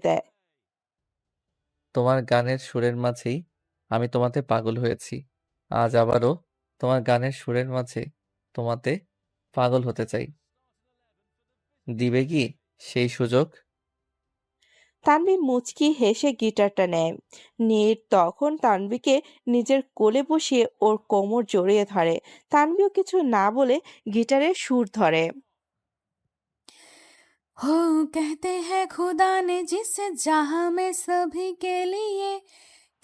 দেয়। তোমার গানের সুরের মাঝেই আমি তোমাতে পাগল হয়েছি। আজ আবারও তোমার গানের সুরের মাঝে তোমাতে পাগল হতে চাই। দিবে কি সেই সুযোগ? তানভি মুচকি হেসে গিটারটা নেয়। নীর তখন তানভিকে নিজের কোলে বসিয়ে ওর কোমর জড়িয়ে ধরে। তানভিও কিছু না বলে গিটারের সুর ধরে। हो कहते हैं खुदा ने जिस जहां में सभी के लिए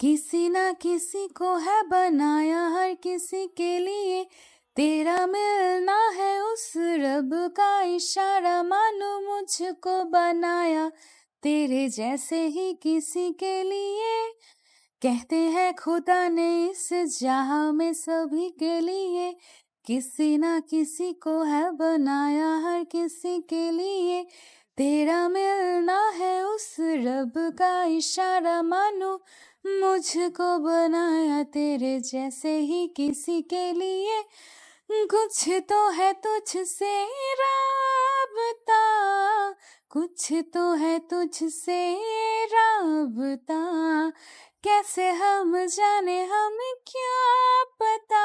किसी ना किसी को है बनाया, हर किसी के लिए तेरा मिलना है उस रब का इशारा, मानो मुझको बनाया तेरे जैसे ही किसी के लिए। कहते हैं खुदा ने इस जहां में सभी के लिए किसी ना किसी को है बनाया, हर किसी के लिए तेरा मिलना है उस रब का इशारा, मानो मुझको बनाया तेरे जैसे ही किसी के लिए। कुछ तो है तुझसे राबता, कुछ तो है तुझसे राबता, कैसे हम जाने हमें क्या पता।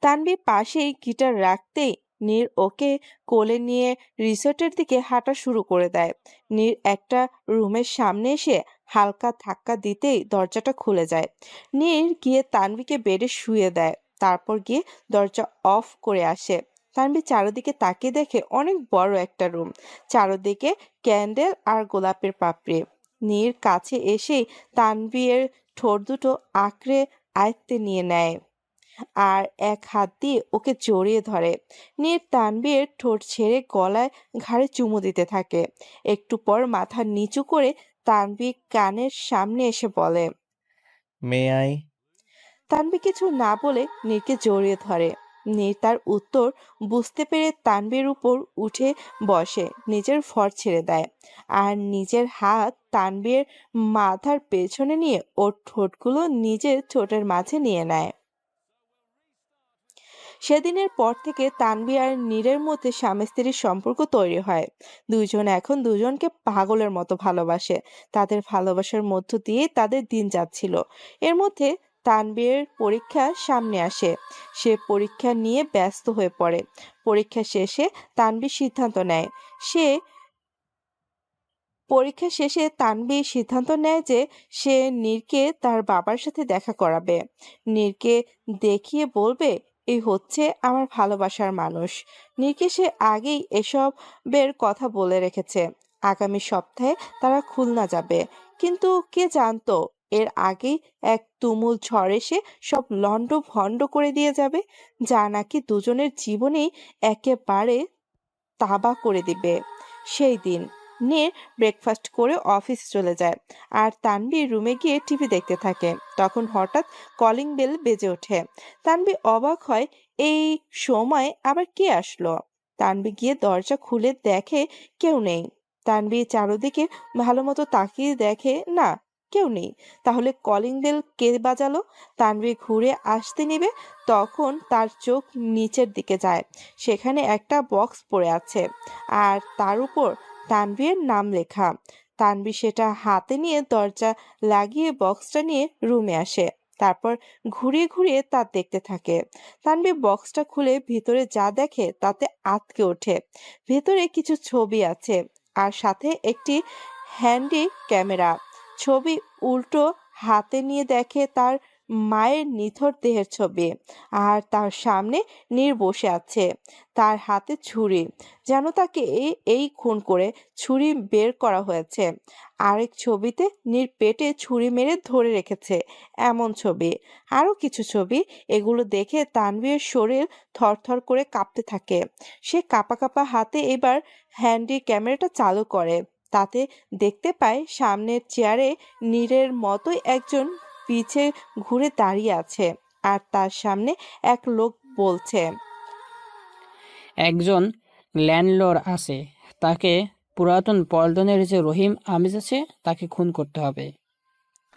তানভি পাশেই গিটার রাখতেই নীর ওকে কোলে নিয়ে রিসোর্টের দিকে হাঁটা শুরু করে দেয়। নীর একটা রুমের সামনে এসে হালকা ধাক্কা দিতেই দরজাটা খুলে যায়। নীর গিয়ে তানভিকে বেডে শুয়ে দেয়, তারপর গিয়ে দরজা অফ করে আসে। তানভি চারদিকে তাকিয়ে দেখে অনেক বড় একটা রুম, চারদিকে ক্যান্ডেল আর গোলাপের পাপড়ি। নীর কাছে এসেই তানভীর ঠোঁট দুটো আঁকড়ে আয়ত্তে নিয়ে নেয় আর এক হাত দিয়ে ওকে জড়িয়ে ধরে। নীর তানভীর ঠোঁট ছেড়ে গলায় ঘাড়ে চুমু দিতে থাকে। একটু পর মাথা নিচু করে তানভী কানের সামনে এসে বলে, মে আই? তানভী কিছু না বলে নীরকে জড়িয়ে ধরে। নীর তার উত্তর বুঝতে পেরে তানভীর উপর উঠে বসে, নিজের ভর ছেড়ে দেয় আর নিজের হাত তানভীর মাথার পেছনে নিয়ে ওর ঠোঁটগুলো নিজের ঠোঁটের মাঝে নিয়ে নেয়। সেদিনের পর থেকে তানভী আর নীরের মধ্যে স্বামী স্ত্রীর সম্পর্ক তৈরি হয়। দুইজন এখন দুজনকে পাগলের মতো ভালোবাসে। তাদের ভালোবাসার মধ্য দিয়ে তাদের দিন যাচ্ছিল। এর মধ্যে তানভীরের পরীক্ষা সামনে আসে। সে পরীক্ষা নিয়ে ব্যস্ত হয়ে পড়ে। পরীক্ষা শেষে তানভীর সিদ্ধান্ত নেয় সে পরীক্ষা শেষে তানভী সিদ্ধান্ত নেয় যে সে নীরকে তার বাবার সাথে দেখা করাবে। নীরকে দেখিয়ে বলবে, এই হচ্ছে আমার ভালোবাসার মানুষ। নীরকে সে আগেই এসবের কথা বলে রেখেছে। আগামী সপ্তাহে তারা খুলনা যাবে, কিন্তু কে জানতো এর আগেই এক তুমুল ঝড় এসে সব লন্ডভন্ড করে দিয়ে যাবে, যা নাকি দুজনের জীবনেই একেবারে তাবা করে দিবে। সেই দিন নীর ব্রেকফাস্ট করে অফিসে চলে যায় আর তানভী রুমে গিয়ে টিভি দেখতে থাকে। তখন হঠাৎ কলিং বেল বেজে ওঠে। তানভী অবাক হয়, এই সময় আবার কে আসলো। তানভী গিয়ে দরজা খুলে দেখে কেউ নেই। তানভী চারদিকে ভালো মতো তাকিয়ে দেখে না, কেউ নেই। তাহলে কলিং বেল কে বাজালো? তানভী ঘুরে আসতে নিবে, তখন তার চোখ নিচের দিকে যায়। সেখানে একটা বক্স পড়ে আছে আর তার উপর তানভীর নাম লেখা। তানভী সেটা হাতে নিয়ে দরজা লাগিয়ে বক্সটা নিয়ে রুমে আসে। তারপর ঘুরিয়ে ঘুরিয়ে তা দেখতে থাকে। তানভী বক্সটা খুলে ভিতরে যা দেখে তাতে আঁতকে ওঠে। ভেতরে কিছু ছবি আছে আর সাথে একটি হ্যান্ডি ক্যামেরা। ছবি উল্টো হাতে নিয়ে দেখে তার মায়ের নিথর দেহের ছবি আর তার সামনে নীর বসে আছে, তার হাতে ছুরি, যেন তাকে এই খুন করে ছুরি বের করা হয়েছে। আরেক ছবিতে নীর পেটে ছুরি মেরে ধরে রেখেছে এমন ছবি। আরো কিছু ছবি। এগুলো দেখে তানভীরের শরীর থরথর করে কাঁপতে থাকে। সে কাঁপা কাঁপা হাতে এবার হ্যান্ডি ক্যামেরাটা চালু করে। তাতে দেখতে পায় সামনের চেয়ারে নীরের মতোই একজন পিছে ঘুরে দাঁড়িয়ে আছে আর তার সামনে এক লোক বলছে, একজন ল্যান্ডলর্ড আছে, তাকে পুরাতন পল্টনের যে রহিম আমিজ আছে তাকে খুন করতে হবে।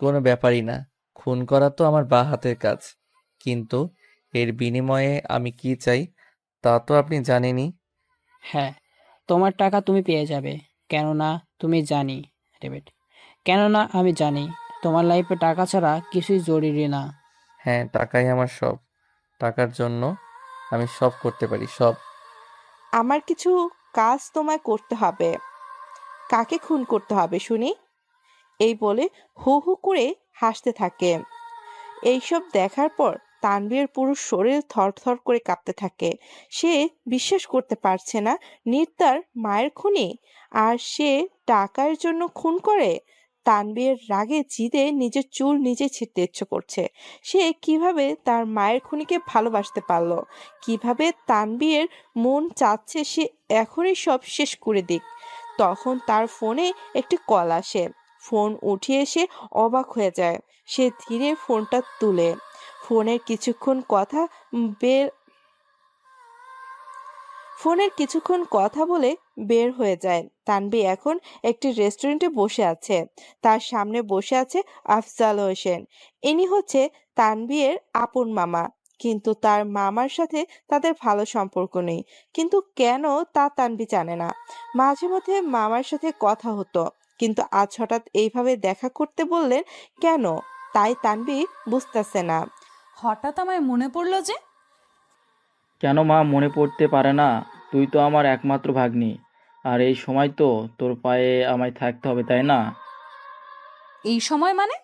কোনো ব্যাপারই না, খুন করা তো আমার বাঁ হাতের কাজ। কিন্তু এর বিনিময়ে আমি কি চাই তা তো আপনি জানেনই। হ্যাঁ, তোমার টাকা তুমি পেয়ে যাবে, কেননা তুমি জানি ডেভিড, কেননা আমি জানি তোমার লাইফে টাকা ছাড়া কিছুই জরুরি না। হ্যাঁ, টাকাই আমার সব। টাকার জন্য আমি সব করতে পারি, সব। আমার কিছু কাজ তোমায় করতে হবে। কাকে খুন করতে হবে শুনি? এই বলে হু হু করে হাসতে থাকে। এইসব দেখার পর তানভীরের পুরো শরীর থরথর করে কাঁপতে থাকে। সে বিশ্বাস করতে পারছে না নীর তার মায়ের খুনি, আর সে টাকার জন্য খুন করে। তানভীরের রাগে জিদে নিজের চুল নিজে ছিঁড়তে ইচ্ছে করছে। সে কিভাবে তার মায়ের খুনিকে ভালোবাসতে পারলো? কিভাবে তানভীরের মন চাচ্ছে সে এখনই সব শেষ করে দিক। তখন তার ফোনে একটি কল আসে। ফোন উঠিয়ে সে অবাক হয়ে যায়। সে ধীরে ফোনটা তুলে ফোনের কিছুক্ষণ কথা বের ফোনের কিছুক্ষণ কথা বলে বের হয়ে যায়। তানভী এখন একটি রেস্টুরেন্টে বসে আছে। তার সামনে বসে আছে আফজাল হোসেন। ইনি হচ্ছে তানভীরের আপন মামা, কিন্তু তার মামার সাথে তাদের ভালো সম্পর্ক নেই। কিন্তু কেন তা তানভী জানে না। মাঝে মধ্যে মামার সাথে কথা হতো, কিন্তু আজ হঠাৎ এইভাবে দেখা করতে বললেন কেন, তাই তানভী বুঝতেছে না। হঠাৎ আমায় মনে পড়লো যে। কেন মা মনে পড়তে পারে না? তুই তো আমার একমাত্র ভাগ্নি, আর এই সময় তো তোর পায়ে আমায় থাকতে হবে, তাই না? এই সময় মানে?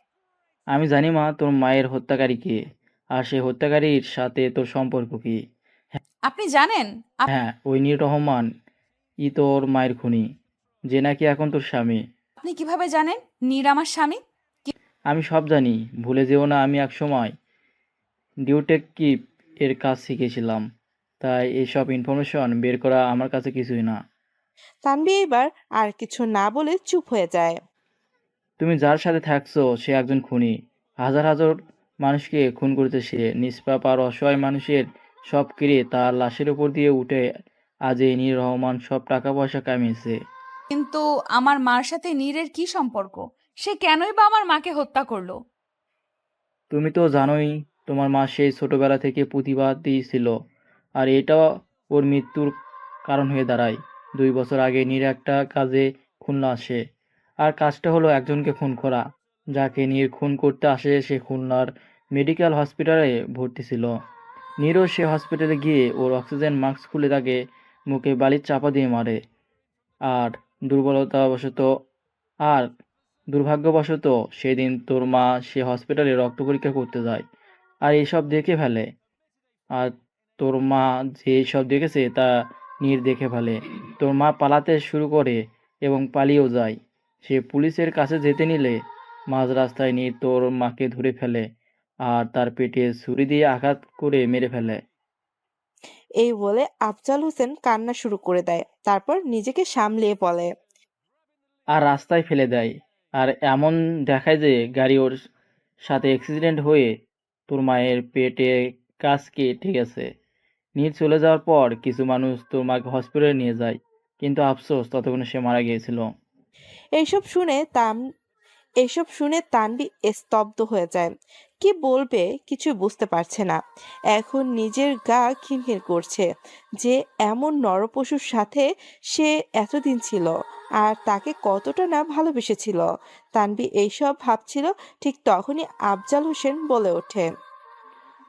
আমি জানি মা, তোর মায়ের হত্যাকারী কে, আর সেই হত্যাকারীর সাথে তোর সম্পর্ক কি। আপনি জানেন? হ্যাঁ, ওই নীর রহমান ই তোর মায়ের খুনি, যে নাকি এখন তোর স্বামী। আপনি কিভাবে জানেন নীর আমার স্বামী? আমি সব জানি, ভুলে যেও না আমি একসময় ডিটেকটিভ এর কাজ শিখেছিলাম, তাই এইসব ইনফরমেশন বের করা আমার কাছে কিছুই না। তানভী এবার আর কিছু না বলে চুপ হয়ে যায়। তুমি যার সাথে থাকছো সে একজন খুনি। হাজার হাজার মানুষকে খুন করেছে সে। নিষ্পাপ আর অসহায় মানুষের সব কেড়ে তার লাশের উপর দিয়ে উঠে আজ এই নীর রহমান সব টাকা পয়সা কামিয়েছে। কিন্তু আমার মার সাথে নীরের কি সম্পর্ক? সে কেনই বা আমার মাকে হত্যা করলো? তুমি তো জানোই, তোমার মা সেই ছোটবেলা থেকে প্রতিবাদী ছিল, আর এটা ওর মৃত্যুর কারণ হয়ে দাঁড়ায়। 2 বছর আগে নীর একটা কাজে খুলনা আসে, আর কাজটা হলো একজনকে খুন করা। যাকে নীর খুন করতে আসে সে খুলনার মেডিকেল হসপিটালে ভর্তি ছিল। নীরও সে হসপিটালে গিয়ে ওর অক্সিজেন মাস্ক খুলে তাকে মুখে বালির চাপা দিয়ে মারে। আর দুর্বলতাবশত আর দুর্ভাগ্যবশত সেদিন তোর মা সে হসপিটালে রক্ত পরীক্ষা করতে যায়, আর এইসব দেখে ফেলে। আর তোর মা যে সব দেখেছে তা নীর দেখে ফেলে। তোর মা পালাতে শুরু করে এবং পালিয়েও যায়। সে পুলিশের কাছে যেতে নিলে মাঝ রাস্তায় নীর তোর মাকে ধরে ফেলে আর তার পেটে ছুরি দিয়ে আঘাত করে মেরে ফেলে। এই বলে আফজাল হোসেন কান্না শুরু করে দেয়। তারপর নিজেকে সামলিয়ে বলে, আর রাস্তায় ফেলে দেয়। আর এমন দেখায় যে গাড়ি ওর সাথে অ্যাক্সিডেন্ট হয়ে তোর মায়ের পেটে কাজ কেটে গেছে। নীর চলে যাওয়ার পর কিছু মানুষ তোর মাকে হসপিটালে নিয়ে যায়, কিন্তু আফসোস ততক্ষণে সে মারা গিয়েছিল। এইসব শুনে এসব শুনে তানভী স্তব্ধ হয়ে যায়। কি বলবে কিছু বুঝতে পারছে না। এখন নিজের গা খিনখিন করছে যে এমন নরপশুর সাথে সে এতদিন ছিল, আর তাকে কতটা না ভালোবেসেছিল। তানভী এইসব ভাবছিল, ঠিক তখনই আফজাল হোসেন বলে ওঠে,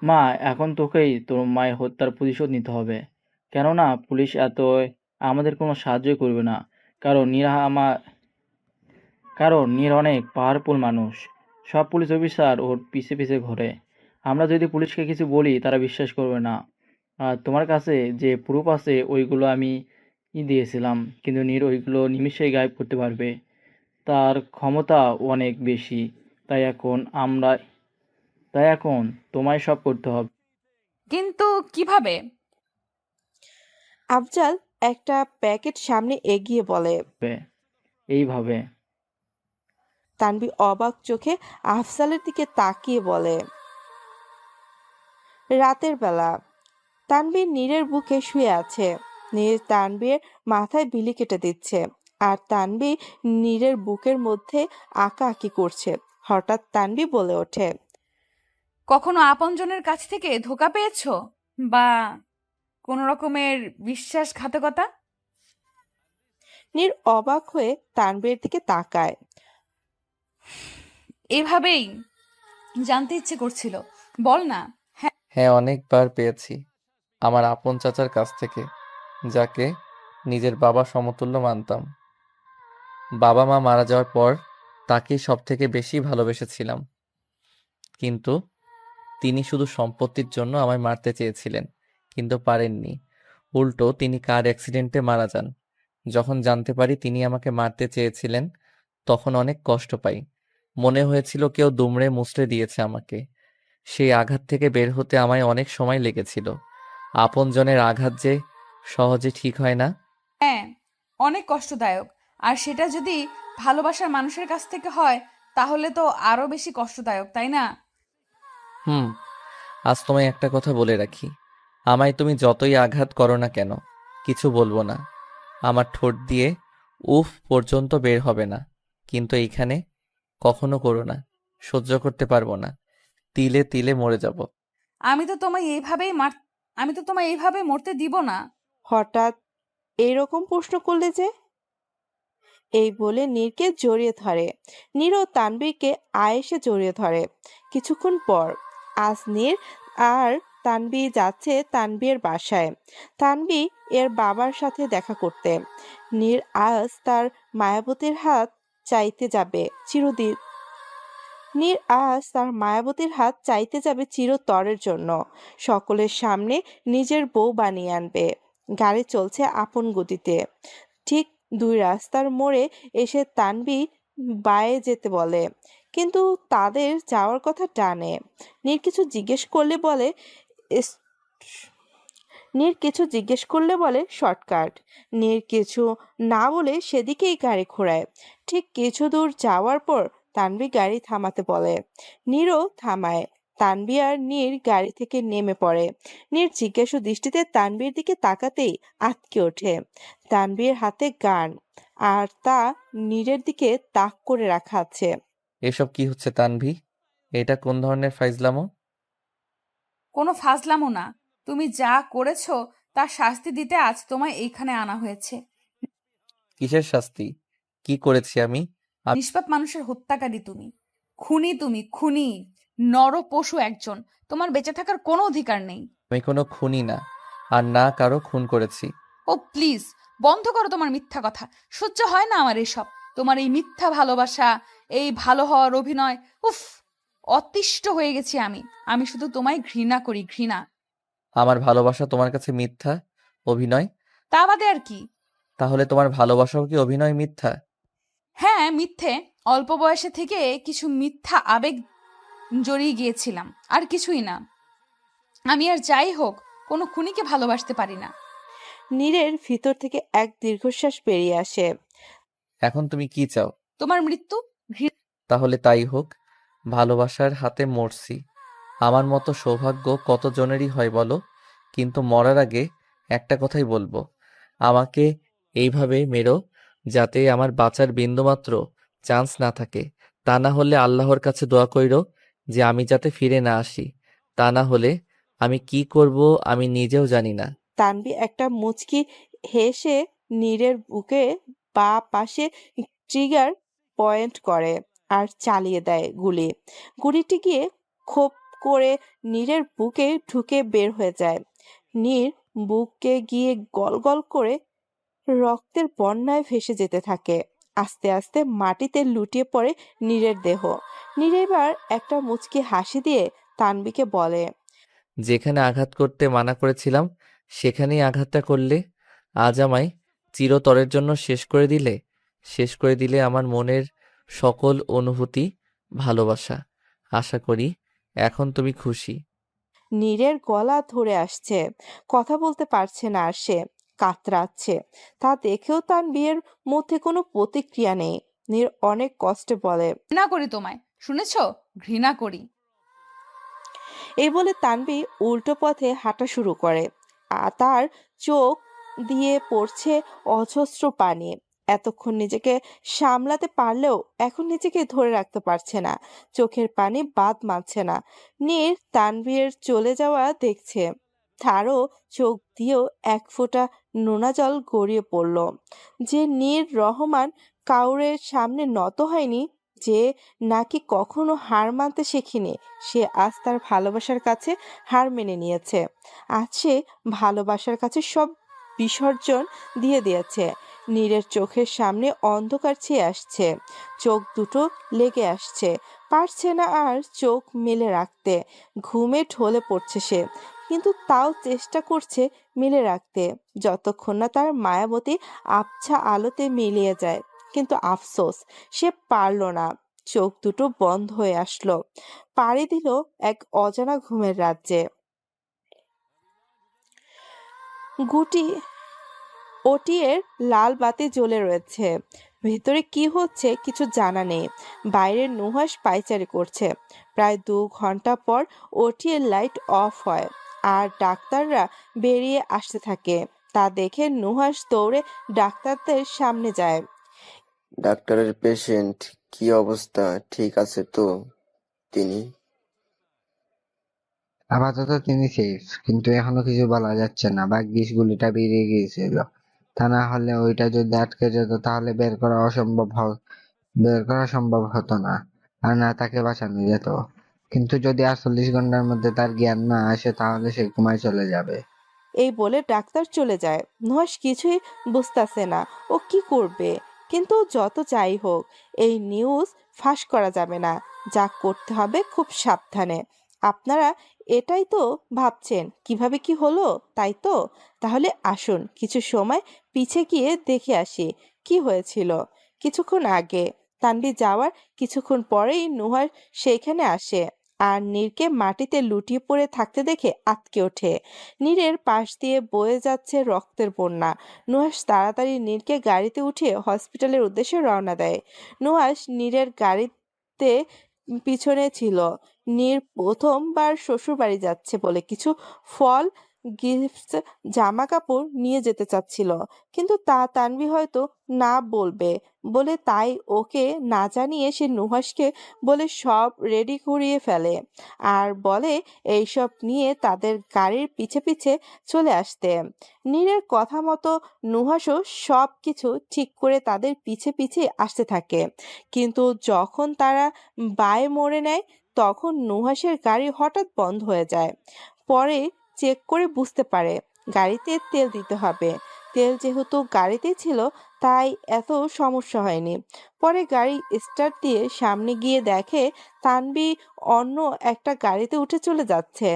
মা, এখন তোকেই তোর মায়ের হত্যার প্রতিশোধ নিতে হবে। কেননা পুলিশ এত আমাদের কোনো সাহায্যই করবে না। কারণ নীর আমার কারণ নীর অনেক পাওয়ারফুল মানুষ। সব পুলিশ অফিসার ওর পিছে পিছে ঘোরে। আমরা যদি পুলিশকে কিছু বলি তারা বিশ্বাস করবে না। আর তোমার কাছে যে প্রুফ আছে ওইগুলো আমি দিয়েছিলাম, কিন্তু নীর ওইগুলো নিমিষেই গায়েব করতে পারবে। তার ক্ষমতা অনেক বেশি। তাই এখন আমরা তাই এখন তোমায় সব করতে হবে। কিন্তু কিভাবে? আফজাল একটা প্যাকেট সামনে এগিয়ে বলে। এইভাবে। তানভী অবাক চোখে আফজালের দিকে তাকিয়ে বলে, রাতের বেলা তানভীর নীরের বুকে শুয়ে আছে। নীর তানভীর মাথায় বিলি কেটে দিচ্ছে, আর তানভীর নীরের বুকের মধ্যে আঁকা আঁকি করছে। হঠাৎ তানভী বলে ওঠে, কখনো আপনজনের কাছ থেকে ধোঁকা পেয়েছো? বা কোনো রকমের বিশ্বাসঘাতকতা? নীর অবাক হয়ে তানভীরের দিকে তাকায়। এভাবেই জানতে ইচ্ছে করছিল, বল না। হ্যাঁ, অনেকবার পেয়েছি আমার আপন চাচার কাছ থেকে, যাকে নিজের বাবা সমতুল্য মানতাম। বাবা মা মারা যাওয়ার পর তাকেই সব থেকে বেশি ভালোবেসেছিলাম, কিন্তু তিনি শুধু সম্পত্তির জন্য আমায় মারতে চেয়েছিলেন, কিন্তু পারেননি। উল্টো তিনি কার অ্যাক্সিডেন্টে মারা যান। যখন জানতে পারি তিনি আমাকে মারতে চেয়েছিলেন, তখন অনেক কষ্ট পাই। মনে হয়েছিল কেউ দুমড়ে মুচড়ে দিয়েছে আমাকে। সেই আঘাত থেকে বের হতে আমায় অনেক সময় লেগেছিল। আপনজনের আঘাত যে সহজে ঠিক হয় না। হ্যাঁ, অনেক কষ্টদায়ক। আর সেটা যদি ভালোবাসার মানুষের কাছ থেকে হয়, তাহলে তো আরো বেশি কষ্টদায়ক, তাই না? হুম। আজ তোমায় একটা কথা বলে রাখি, আমায় তুমি যতই আঘাত করো না কেন, কিছু বলবো না। আমার ঠোঁট দিয়ে উফ পর্যন্ত বের হবে না, কিন্তু এইখানে কখনো করো না। সহ্য করতে পারবো না। তিলে তিলে মরে যাব। আমি তো তোমায় এইভাবেই মার আমি তো তোমায় এইভাবে মরতে দিব না। হঠাৎ এইরকম প্রশ্ন করলে যে? এই বলে নীরকে জড়িয়ে ধরে। নীর ও তানভীরকে আয়েশে জড়িয়ে ধরে। কিছুক্ষণ পর আজ নীর আর তানভী যাচ্ছে তানভীর বাসায়, তানভী এর বাবার সাথে দেখা করতে। নীর আজ তার মায়াবতীর হাত চাইতে যাবে চিরদিন। নীর আজ তার মায়াবতীর হাত চাইতে যাবে চিরতরের জন্য। সকলের সামনে নিজের বউ বানিয়ে আনবে। গাড়ি চলছে আপন গতিতে। ঠিক দুই রাস্তার মোড়ে এসে তানভী বায়ে যেতে বলে, কিন্তু তাদের যাওয়ার কথা টানে। নীর কিছু জিজ্ঞেস করলে বলে "এস- নীর কিছু জিজ্ঞেস করলে বলে শর্টকাট। নীর কিছু না বলে সেদিকেই গাড়ি ঘোরায়। ঠিক কিছু দূর যাওয়ার পর তানভী গাড়ি থামাতে বলে। নীরও থামায়। তানভী আর নীর গাড়ি থেকে নেমে পড়ে। নীর জিজ্ঞাসু দৃষ্টিতে তানভীর দিকে তাকাতেই আঁতকে ওঠে। তানভীর হাতে গান, আর তা নীরের দিকে তাক করে রাখা আছে। এসব কি হচ্ছে তানভি? এটা কোন ধরনের ফাইজলামো? কোনো ফাজলামো না। তুমি যা করেছো তার শাস্তি দিতে আজ তোমায় এইখানে আনা হয়েছে। কিসের শাস্তি? কি করেছি আমি? নিষ্পাপ মানুষের হত্যাকারী তুমি। খুনি তুমি, খুনি। নর পশু একজন। তোমার বেঁচে থাকার কোনো অধিকার নেই। আমি কোনো খুনি না, আর না কারো খুন করেছি। ও প্লিজ, বন্ধ করো তোমার মিথ্যা কথা। সহ্য হয় না আমার এসব। তোমার এই মিথ্যা ভালোবাসা, এই ভালো হওয়ার অভিনয়, উফ! অতিষ্ঠ হয়ে গেছি আমি। আমি শুধু তোমায় ঘৃণা করি, ঘৃণা। আমার ভালোবাসা তোমার কাছে মিথ্যা অভিনয়? তা বাদে আর কি? তাহলে তোমার ভালোবাসাও কি অভিনয় মিথ্যা? হ্যাঁ, মিথ্যে। অল্প বয়সে থেকে কিছু মিথ্যা আবেগ জড়িয়ে গিয়েছিলাম, আর কিছুই না। আমি আর যাই হোক কোনো খুনিকে ভালোবাসতে পারি না। নীরের ভিতর থেকে এক দীর্ঘশ্বাস বেরিয়ে আসে। এখন তুমি কি চাও? তোমার মৃত্যু। তাহলে তাই হোক। ভালোবাসার হাতে মরছি। আমার মতো সৌভাগ্য কতজনেরই হয় বলো? কিন্তু মরার আগে একটা কথাই বলবো, আমাকে এইভাবে মেরো যাতে আমার বাঁচার বিন্দুমাত্র চান্স না থাকে। তা না হলে আল্লাহর কাছে দোয়া কইরো যে আমি যাতে ফিরে না আসি। তা না হলে আমি কি করব আমি নিজেও জানি না। তানভী একটা মুচকি হেসে নীরের বুকে বা পাশে ট্রিগার পয়েন্ট করে আর চালিয়ে দেয় গুলি। গুলিটি গিয়ে খোপ করে নীরের বুকে ঢুকে বের হয়ে যায়। নীর বুকে গিয়ে গল গল করে রক্তের বন্যায় ভেসে যেতে থাকে। আস্তে আস্তে মাটিতে লুটিয়ে পড়ে নীরের দেহ। নীর এবার একটা মুচকি হাসি দিয়ে তানভীকে বলে, যেখানে আঘাত করতে মানা করেছিলাম সেখানেই আঘাতটা করলে। আজ আমায় চিরতরের জন্য শেষ করে দিলে আমার মনের সকল অনুভূতি, ভালোবাসা। আশা করি এখন তুমি খুশি। নীরের গলা ধরে আসছে, কথা বলতে পারছে না আর সে কাতরাচ্ছে। তা দেখেও তার বিয়ের মধ্যে কোনো প্রতিক্রিয়া নেই। নীর অনেক কষ্টে বলে, ঘৃণা করি তোমায়, শুনেছো? ঘৃণা করি। এই বলে তানভী উল্টো পথে হাঁটা শুরু করে। তার চোখ দিয়ে পড়ছে অজস্র পানি। এতক্ষণ নিজেকে সামলাতে পারলেও এখন নিজেকে ধরে রাখতে পারছে না। চোখের পানি বাদ মানছে না। নীর তানভীর চলে যাওয়া দেখছে। তারও চোখ দিয়েও এক ফোঁটা নোনা জল গড়িয়ে পড়ল। যে নীর রহমান কাউরের সামনে নত হয়নি, যে নাকি কখনো হার মানতে শেখেনি, সে আজ তার ভালোবাসার কাছে হার মেনে নিয়েছে। আজ সে ভালোবাসার কাছে সব বিসর্জন দিয়ে দিয়েছে। নীরের চোখের সামনে অন্ধকার ছেয়ে আসছে, চোখ দুটো লেগে আসছে, পারছে না আর চোখ মেলে রাখতে। ঘুমে ঢলে পড়ছে সে, কিন্তু তাও চেষ্টা করছে মেলে রাখতে, যতক্ষণ না তার মায়াবতী আবছা আলোতে মিলিয়ে যায়। কিন্তু আফসোস, সে পারল না। চোখ দুটো বন্ধ হয়ে আসলো, পাড়ি দিল এক অজানা ঘুমের রাজ্যে। গুটি ওটিএর লাল বাতি জ্বলে রয়েছে। ভেতরে কি হচ্ছে কিছু জানা নেই। বাইরে নুহাস পায়চারি করছে। প্রায় 2 ঘন্টা পর ওটিএর লাইট অফ হয় আর ডাক্তাররা বেরিয়ে আসতে থাকে। তা দেখে নুহাস দৌড়ে ডাক্তারদের সামনে যায়। ডাক্তারের পেশেন্ট কি অবস্থা, ঠিক আছে তো তিনি? আপাতত তিনি সেফ, কিন্তু এখনো কিছু বলা যাচ্ছে না। ভাগ্যিস গুলিটা বেরিয়ে গিয়েছিল, তা না হলে ওইটা যদি আটকে যেত তাহলে বের করা সম্ভব হতো না, আর না তাকে বাঁচানো যেত। কিন্তু যদি 48 ঘন্টার মধ্যে তার জ্ঞান না আসে তাহলে সে ঘুমায় চলে যাবে। এই বলে ডাক্তার চলে যায়। নুহাস কিছুই বুঝতাছে না ও কি করবে। কিন্তু যত যাই হোক, এই নিউজ ফাঁস করা যাবে না। যা করতে হবে খুব সাবধানে। আপনারা এটাই তো ভাবছেন কিভাবে কি হলো, তাই তো? তাহলে আসুন কিছু সময় পিছে গিয়ে দেখে আসি কি হয়েছিল। কিছুক্ষণ আগে তানভি যাওয়ার কিছুক্ষণ পরেই নুহাস সেইখানে আসে আর নীরকে মাটিতে লুটিয়ে পড়ে থাকতে দেখে আঁতকে ওঠে। নীরের পাশ দিয়ে বয়ে যাচ্ছে রক্তের বন্যা। নুহাস তাড়াতাড়ি নীরকে গাড়িতে উঠিয়ে হসপিটালের উদ্দেশ্যে রওনা দেয়। নুহাস নীরের গাড়িতে পিছনে ছিল। নীর প্রথমবার শ্বশুর বাড়ি যাচ্ছে বলে কিছু ফল, গিফট, জামা কাপড় নিয়ে যেতে চাচ্ছিল, কিন্তু তা তানভি হয়তো না বলবে বলে তাই ওকে না জানিয়ে সে নুহাসকে বলে সব রেডি করিয়ে ফেলে আর বলে এইসব নিয়ে তাদের গাড়ির পিছে পিছে চলে আসতে। নীরের কথা মতো নুহাসও সব কিছু ঠিক করে তাদের পিছে পিছে আসতে থাকে। কিন্তু যখন তারা বায়ে মোড়ে নেয়, তখন নুহাসের গাড়ি হঠাৎ বন্ধ হয়ে যায়। পরে চেক করে বুঝতে পারে গাড়িতে তেল দিতে হবে। তেল যেহেতু গাড়িতে ছিল, তাই এত সমস্যা হয়নি। পরে গাড়ি স্টার্ট দিয়ে সামনে গিয়ে দেখে তানভি অন্য একটা গাড়িতে উঠে চলে যাচ্ছে।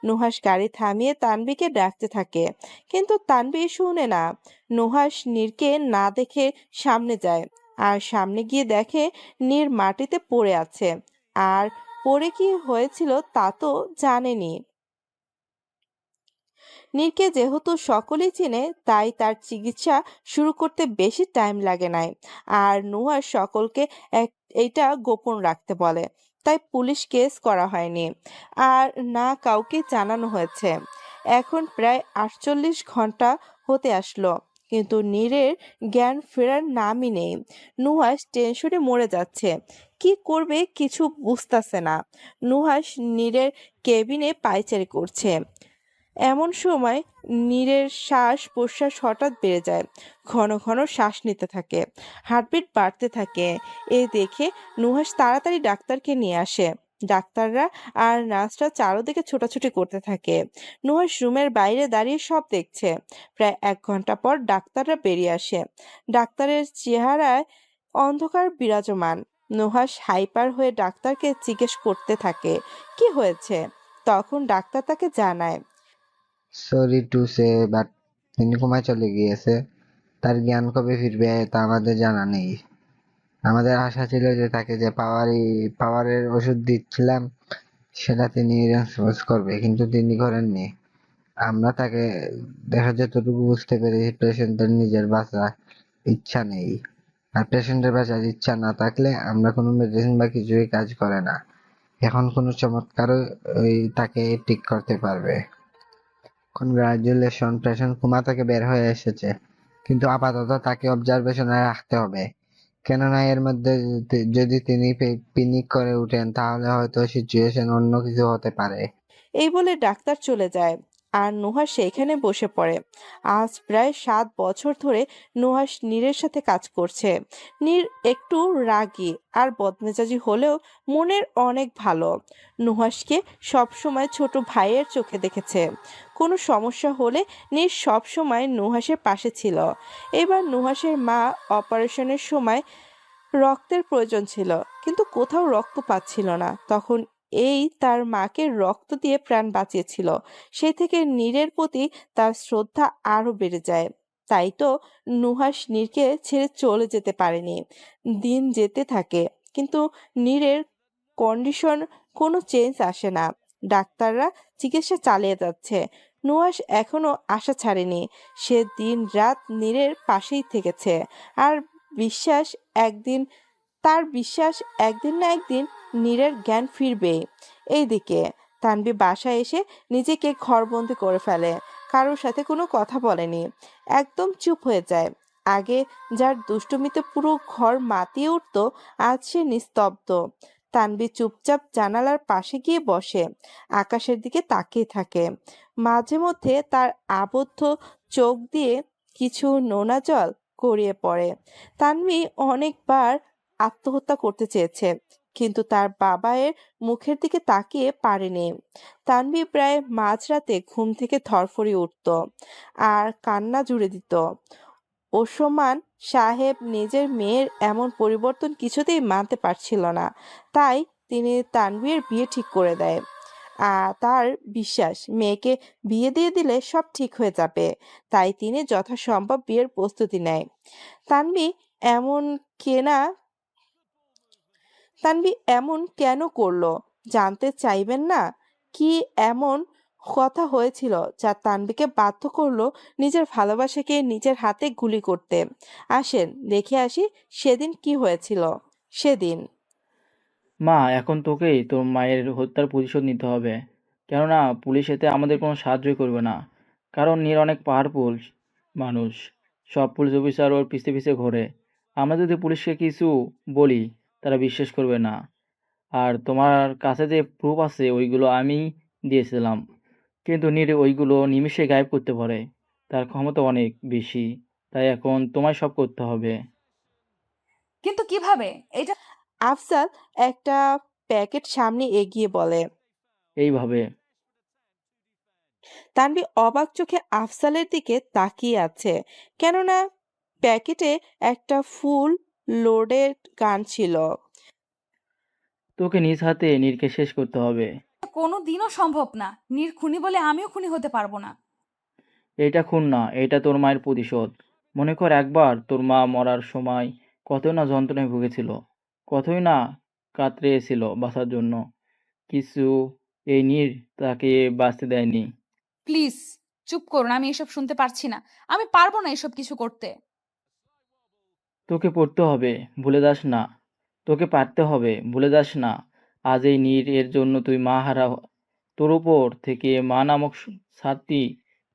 নুহাস গাড়ি থামিয়ে তানভিকে ডাকতে থাকে, কিন্তু তানভি শুনে না। নুহাস নীরকে না দেখে সামনে যায় আর সামনে গিয়ে দেখে নীর মাটিতে পড়ে আছে। আর পরে কি হয়েছিল তা তো জানেনি। নীরকে যেহেতু সকলেই চিনে, তাই তার চিকিৎসা শুরু করতে বেশি টাইম লাগে নাই। আর নুহাস সকলকে এক এইটা গোপন রাখতে বলে, তাই পুলিশ কেস করা হয়নি আর না কাউকে জানানো হয়েছে। এখন প্রায় 48 ঘন্টা হতে আসলো, কিন্তু নীরের জ্ঞান ফেরার নামই নেই। নুহাস টেনশনে মরে যাচ্ছে, কি করবে কিছু বুঝতাছে না। নুহাস নীরের কেবিনে পায়চারি করছে। এমন সময় নীরের শ্বাস প্রশ্বাস হঠাৎ বেড়ে যায়, ঘন ঘন শ্বাস নিতে থাকে, হার্টবিট বাড়তে থাকে। এই দেখে নুহাস তাড়াতাড়ি ডাক্তারকে নিয়ে আসে। ডাক্তাররা আর নার্সরা চারদিকে ছোটাছুটি করতে থাকে। নুহাস রুমের বাইরে দাঁড়িয়ে সব দেখছে। প্রায় 1 ঘন্টা পর ডাক্তাররা বেরিয়ে আসে। ডাক্তারের চেহারায় অন্ধকার বিরাজমান। নুহাস হাইপার হয়ে ডাক্তারকে জিজ্ঞেস করতে থাকে কি হয়েছে। তখন ডাক্তার তাকে জানায়, সরি টু সে, বাট তিনি ঘুমায় চলে গিয়েছে। তার জ্ঞান কবে ফিরবে তা আমাদের জানা নেই। আমাদের আশা ছিল যে তাকে যে পাওয়ারের ওষুধ দিচ্ছিলাম সেটা তিনি রেসপন্স করবে, কিন্তু তিনি করেননি। আমরা তাকে দেখা যতটুকু বুঝতে পেরেছি, পেশেন্টের নিজের বাঁচার ইচ্ছা নেই। আর পেশেন্টের বাঁচার ইচ্ছা না থাকলে আমরা কোনো মেডিসিন বা কিছুই কাজ করে না। এখন কোনো চমৎকারও তাকে ঠিক করতে পারবে। কনগ্রাচুলেশন, পেশেন্ট কোমা থেকে বের হয়ে এসেছে, কিন্তু আপাতত তাকে অবজারভেশনে রাখতে হবে। কেননা এর মধ্যে যদি তিনি পিনিক করে উঠেন তাহলে হয়তো সিচুয়েশন অন্য কিছু হতে পারে। এই বলে ডাক্তার চলে যায়। আর নুহাস সেইখানে বসে পড়ে। আজ প্রায় 7 বছর ধরে নুহাস নীরের সাথে কাজ করছে। নীর একটু রাগী আর বদমেজাজি হলেও মনের অনেক ভালো। নুহাসকে সবসময় ছোট ভাইয়ের চোখে দেখেছে। কোনো সমস্যা হলে নীর সবসময় নুহাসের পাশে ছিল। এবার নুহাসের মা অপারেশনের সময় রক্তের প্রয়োজন ছিল, কিন্তু কোথাও রক্ত পাচ্ছিল না। তখন এই তার মাকে রক্ত দিয়ে প্রাণ বাঁচিয়েছিল। সেই থেকে নীরের প্রতি তার শ্রদ্ধা আরো বেড়ে যায়। তাই তো নুহাস নীরকে ছেড়ে চলে যেতে পারেনি। দিন যেতে থাকে, কিন্তু নীরের কন্ডিশন কোনো চেঞ্জ আসে না। ডাক্তাররা চিকিৎসা চালিয়ে যাচ্ছে। নুহাস এখনো আশা ছাড়েনি। সে দিন রাত নীরের পাশেই থেকেছে। আর বিশ্বাস একদিন বিশ্বাস একদিন না একদিন নীরের জ্ঞান ফিরবে। এইদিকে তানভি বাসায় এসে নিজেকে ঘরবন্দি করে ফেলে। কারোর সাথে কোনো কথা বলেনি, একদম চুপ হয়ে যায়। আগে যার দুষ্টুমিতে পুরো ঘর মাতিয়ে উঠত, আজ সে নিস্তব্ধ। তানভি চুপচাপ জানালার পাশে গিয়ে বসে, আকাশের দিকে তাকিয়ে থাকে। মাঝে মধ্যে তার আবদ্ধ চোখ দিয়ে কিছু নোনা জল গড়িয়ে পড়ে। তানভি অনেকবার আত্মহত্যা করতে চেয়েছে, কিন্তু তার বাবার মুখের দিকে তাকিয়ে পারেনি। তানভি প্রায় মাঝরাতে ঘুম থেকে ধরফরিয়ে উঠত আর কান্না জুড়ে দিত। ওসমান সাহেব নিজের মেয়ের এমন পরিবর্তন কিছুতেই মানতে পারছিল না। তাই তিনি তানভীর বিয়ে ঠিক করে দেয়। আর তার বিশ্বাস মেয়েকে বিয়ে দিয়ে দিলে সব ঠিক হয়ে যাবে। তাই তিনি যথাসম্ভব বিয়ের প্রস্তুতি নেয়। তানভি এমন কেনা তানভি এমন কেন করলো জানতে চাইবেন না? কি এমন কথা হয়েছিল যা তানভিকে বাধ্য করলো নিজের ভালোবাসাকে নিজের হাতে গুলি করতে? আসেন দেখে আসি সেদিন কি হয়েছিল। সেদিন মা, এখন তোকেই তোর মায়ের হত্যার প্রতিশোধ নিতে হবে। কেননা পুলিশ এতে আমাদের কোনো সাহায্যই করবে না। কারণ নীর অনেক পাওয়ারফুল মানুষ। সব পুলিশ অফিসার ওর পিছে পিছে ঘোরে। আমরা যদি পুলিশকে কিছু বলি, তারা বিশ্বাস করবে না। আর তোমার কাছে যে প্রুফ আছে ওইগুলো আমি দিয়েছিলাম, কিন্তু নীর ওইগুলো নিমিষে গায়েব করতে পারে। তার ক্ষমতা অনেক বেশি। তাই এখন তোমায় সব করতে হবে। কিন্তু কিভাবে এটা? আফজাল একটা প্যাকেট সামনে এগিয়ে বলে। এইভাবে। তানভি অবাক চোখে আফজালের দিকে তাকিয়ে আছে, কেননা প্যাকেটে একটা ফুল লোডেড গান ছিল। তোকে নিজ হাতে নীরকে শেষ করতে হবে। কোনো দিনও সম্ভব না। খুনি বলে আমিও খুনি হতে পারবো না। এটা খুন না, এটা তোর মায়ের প্রতিশোধ। মনে কর একবার তোর মা মরার সময় কতই না যন্ত্রণায় ভুগেছিল, কতই না কাতরিয়েছিল বাঁচার জন্য। কিছু এই নীর তাকে বাঁচতে দেয়নি। প্লিজ চুপ করুন, আমি এসব শুনতে পারছি না। আমি পারবো না এসব কিছু করতে। তোকে পড়তে হবে, ভুলে যাস না। তোকে পারতে হবে, ভুলে যাস না। আজ এই নীর এর জন্য তুই মা হারা। তোর উপর থেকে মা নামক ছাদটি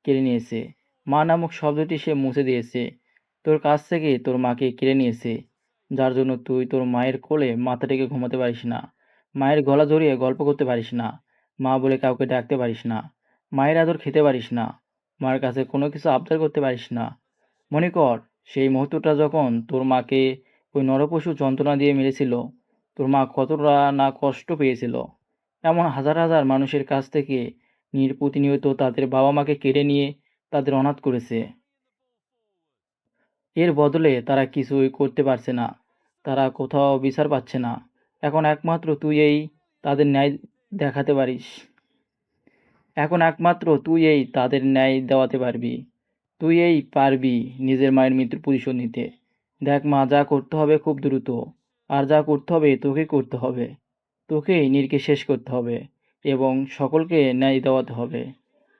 কেড়ে নিয়েছে। মা নামক শব্দটি সে মুছে দিয়েছে। তোর কাছ থেকে তোর মাকে কেড়ে নিয়েছে, যার জন্য তুই তোর মায়ের কোলে মাথা রেখে ঘুমাতে পারিস না। মায়ের গলা জড়িয়ে গল্প করতে পারিস না। মা বলে কাউকে ডাকতে পারিস না। মায়ের আদর খেতে পারিস না। মার কাছে কোনো কিছু আবদার করতে পারিস না। মনে কর সেই মুহূর্তটা যখন তোর মাকে ওই নরপশু যন্ত্রণা দিয়ে মেরেছিল, তোর মা কতটা না কষ্ট পেয়েছিল। এমন হাজার হাজার মানুষের কাছ থেকে নীর প্রতিনিয়ত তাদের বাবা মাকে কেড়ে নিয়ে তাদের অনাথ করেছে। এর বদলে তারা কিছুই করতে পারছে না। তারা কোথাও বিচার পাচ্ছে না। এখন একমাত্র তুই এই তাদের ন্যায় দেখাতে পারিস। এখন একমাত্র তুই এই তাদের ন্যায় দেওয়াতে পারবি। তুই এই পারবি নিজের মায়ের মৃত্যুর প্রতিশোধ নিতে। দেখ মা, যা করতে হবে খুব দ্রুত। আর যা করতে হবে তোকেই করতে হবে। তোকেই নীরকে শেষ করতে হবে এবং সকলকে ন্যায় দেওয়াতে হবে।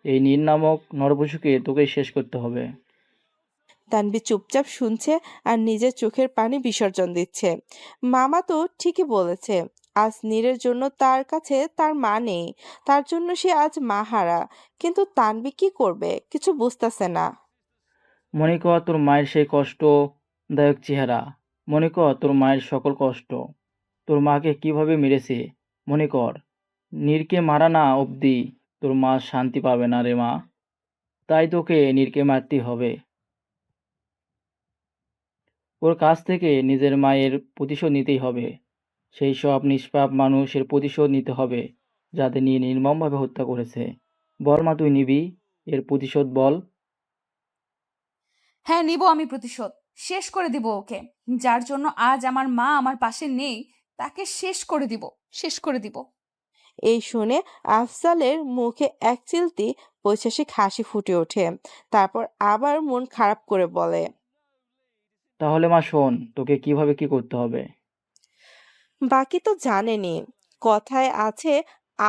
এই নীর নামক নরপশুকে তোকেই শেষ করতে হবে। তানভি চুপচাপ শুনছে আর নিজের চোখের পানি বিসর্জন দিচ্ছে। মামা তো ঠিকই বলেছে, আজ নীরের জন্য তার কাছে তার মা নেই। তার জন্য সে আজ মা হারা। কিন্তু তানভি কি করবে কিছু বুঝতেছে না। মনে কর তোর মায়ের সেই কষ্টদায়ক চেহারা। মনে কর তোর মায়ের সকল কষ্ট। তোর মাকে কিভাবে মেরেছে মনে কর। নীরকে মারা না অবধি তোর মা শান্তি পাবে না রে মা। তাই তোকে নীরকে মারতেই হবে। ওর কাছ থেকে নিজের মায়ের প্রতিশোধ নিতেই হবে। সেই সব নিষ্পাপ মানুষের প্রতিশোধ নিতে হবে যাদের নিয়ে নির্মমভাবে হত্যা করেছে। বল মা, তুই নিবি এর প্রতিশোধ, বল। হ্যাঁ, নিব আমি প্রতিশোধ। শেষ করে দিব ওকে। যার জন্য আজ আমার মা আমার পাশে নেই, তাকে শেষ করে দিব, শেষ করে দিব। এই শুনে আফজালের মুখে এক চিলতি বৈশাসিক হাসি ফুটে ওঠে। তারপর আবার মন খারাপ করে বলে, তাহলে মা শোন, তোকে কিভাবে কি করতে হবে। বাকি তো জানেনই। কথায় আছে,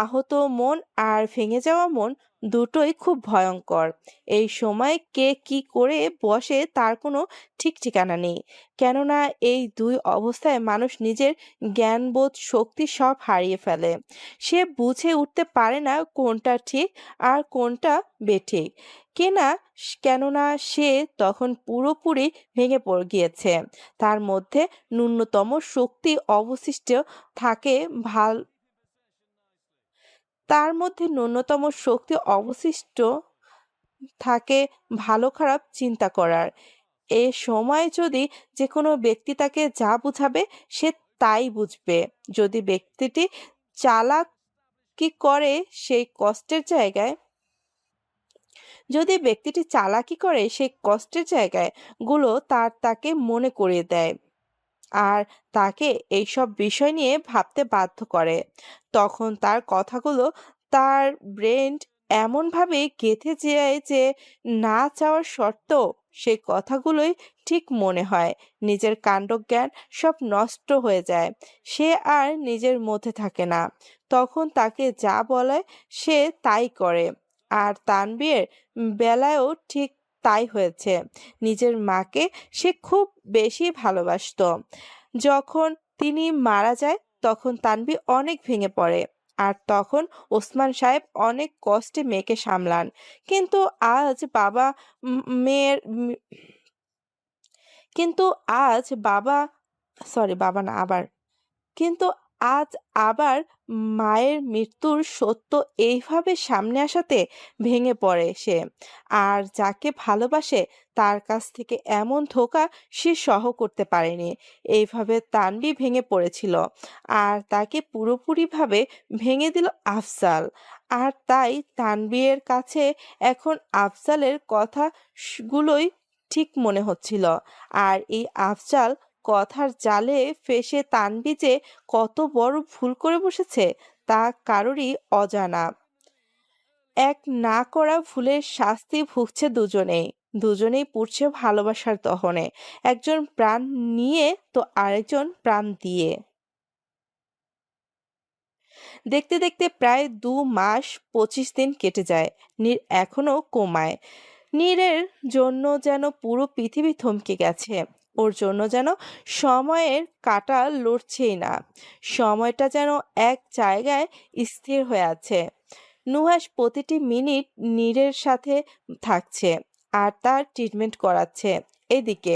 আহত মন আর ভেঙে যাওয়া মন দুটোই খুব ভয়ঙ্কর। এই সময় কে কি করে বসে তার কোনো ঠিক ঠিকানা নেই। কেননা এই দুই অবস্থায় মানুষ নিজের জ্ঞানবোধ শক্তি সব হারিয়ে ফেলে। সে বুঝে উঠতে পারে না কোনটা ঠিক আর কোনটা বেঠিক। কেননা সে তখন পুরোপুরি ভেঙে পড়ে গিয়েছে। তার মধ্যে ন্যূনতম শক্তি অবশিষ্ট থাকে ভাল তার মধ্যে ন্যূনতম শক্তি অবশিষ্ট থাকে ভালো খারাপ চিন্তা করার। এ সময় যদি যে কোনো ব্যক্তি তাকে যা বুঝাবে সে তাই বুঝবে। যদি ব্যক্তিটি চালাকি করে সেই কষ্টের জায়গায় যদি ব্যক্তিটি চালাকি করে সেই কষ্টের জায়গায় গুলো তাকে মনে করিয়ে দেয় আর তাকে এইসব বিষয় নিয়ে ভাবতে বাধ্য করে। তখন তার কথাগুলো তার ব্রেন এমনভাবে গেঁথে যায় যে না চাওয়ার সত্ত্বেও সেই কথাগুলোই ঠিক মনে হয়। নিজের কাণ্ডজ্ঞান সব নষ্ট হয়ে যায়। সে আর নিজের মধ্যে থাকে না। তখন তাকে যা বলে সে তাই করে। আর তানবীরের বেলায়ও ঠিক তাই হয়েছে। নিজের মাকে সে খুব বেশি ভালোবাসতো। যখন তিনি মারা যায় তখন তানভীর অনেক ভেঙে পড়ে। আর তখন ওসমান সাহেব অনেক কষ্টে মেয়েকে সামলান। কিন্তু আজ বাবা উম, মেয়ের উম, কিন্তু আজ বাবা সরি বাবা না আবার কিন্তু আজ আবার মায়ের মৃত্যুর সত্য এইভাবে সামনে আসাতে ভেঙে পড়ে সে। আর যাকে ভালোবাসে তার কাছ থেকে এমন ধোঁকা সে সহ করতে পারেনি। এইভাবে তানভি ভেঙে পড়েছিল। আর তাকে পুরোপুরিভাবে ভেঙে দিল আফজাল। আর তাই তানভীরের কাছে এখন আফজালের কথা গুলোই ঠিক মনে হচ্ছিল। আর এই আফজাল কথার জালে ফেঁসে তানভি যে কত বড় ভুল করে বসেছে তা কারোরই অজানা। এক না করা ভুলের শাস্তি ভুগছে দুজনেই পুড়ছে ভালোবাসার দহনে। একজন প্রাণ নিয়ে তো আরেকজন প্রাণ দিয়ে। দেখতে দেখতে প্রায় 2 মাস 25 দিন কেটে যায়। নীর এখনো কোমায়। নীরের জন্য যেন পুরো পৃথিবী থমকে গেছে। ওর জন্য যেন সময়ের কাঁটা লড়ছেই না। সময়টা যেন এক জায়গায় স্থির হয়ে আছে। নুহাস প্রতিটি মিনিট নীরের সাথে থাকছে আর তার ট্রিটমেন্ট করাচ্ছে। এদিকে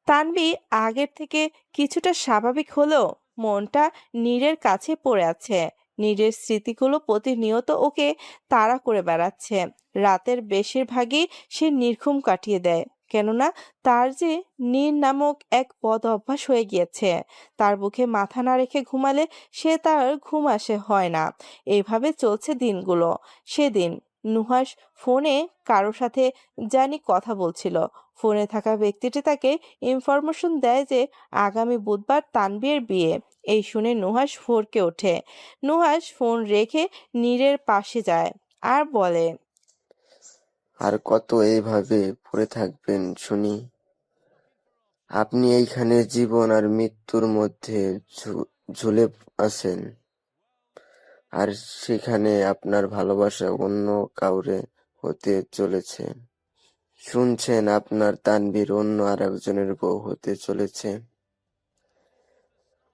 তানভি আগের থেকে কিছুটা স্বাভাবিক হলেও মনটা নীরের কাছে পড়ে আছে। নীরের স্মৃতিগুলো প্রতিনিয়ত ওকে তাড়া করে বেড়াচ্ছে। রাতের বেশিরভাগই সে নির্ঘুম কাটিয়ে দেয়। কেননা তার যে নীর নামক এক বদ অভ্যাস হয়ে গিয়েছে। তার বুকে মাথা না রেখে ঘুমালে তার ঘুম আসে হয় না। এইভাবে চলছে দিনগুলো। সেদিন নুহাস ফোনে কারো সাথে জানি কথা বলছিল। ফোনে থাকা ব্যক্তিটি তাকে ইনফরমেশন দেয় যে আগামী বুধবার তানভীরের বিয়ে। এই শুনে নুহাস ভড়কে ওঠে। নুহাস ফোন রেখে নীরের পাশে যায় আর বলে, আর কত এইভাবে পড়ে থাকবেন শুনি? আপনি এইখানে জীবন আর মৃত্যুর মধ্যে ঝুলে আছেন, আর সেখানে আপনার ভালোবাসা অন্য কাউরে হতে চলেছে। শুনছেন আপনার তানভীর অন্য আরেকজনের বউ হতে চলেছে।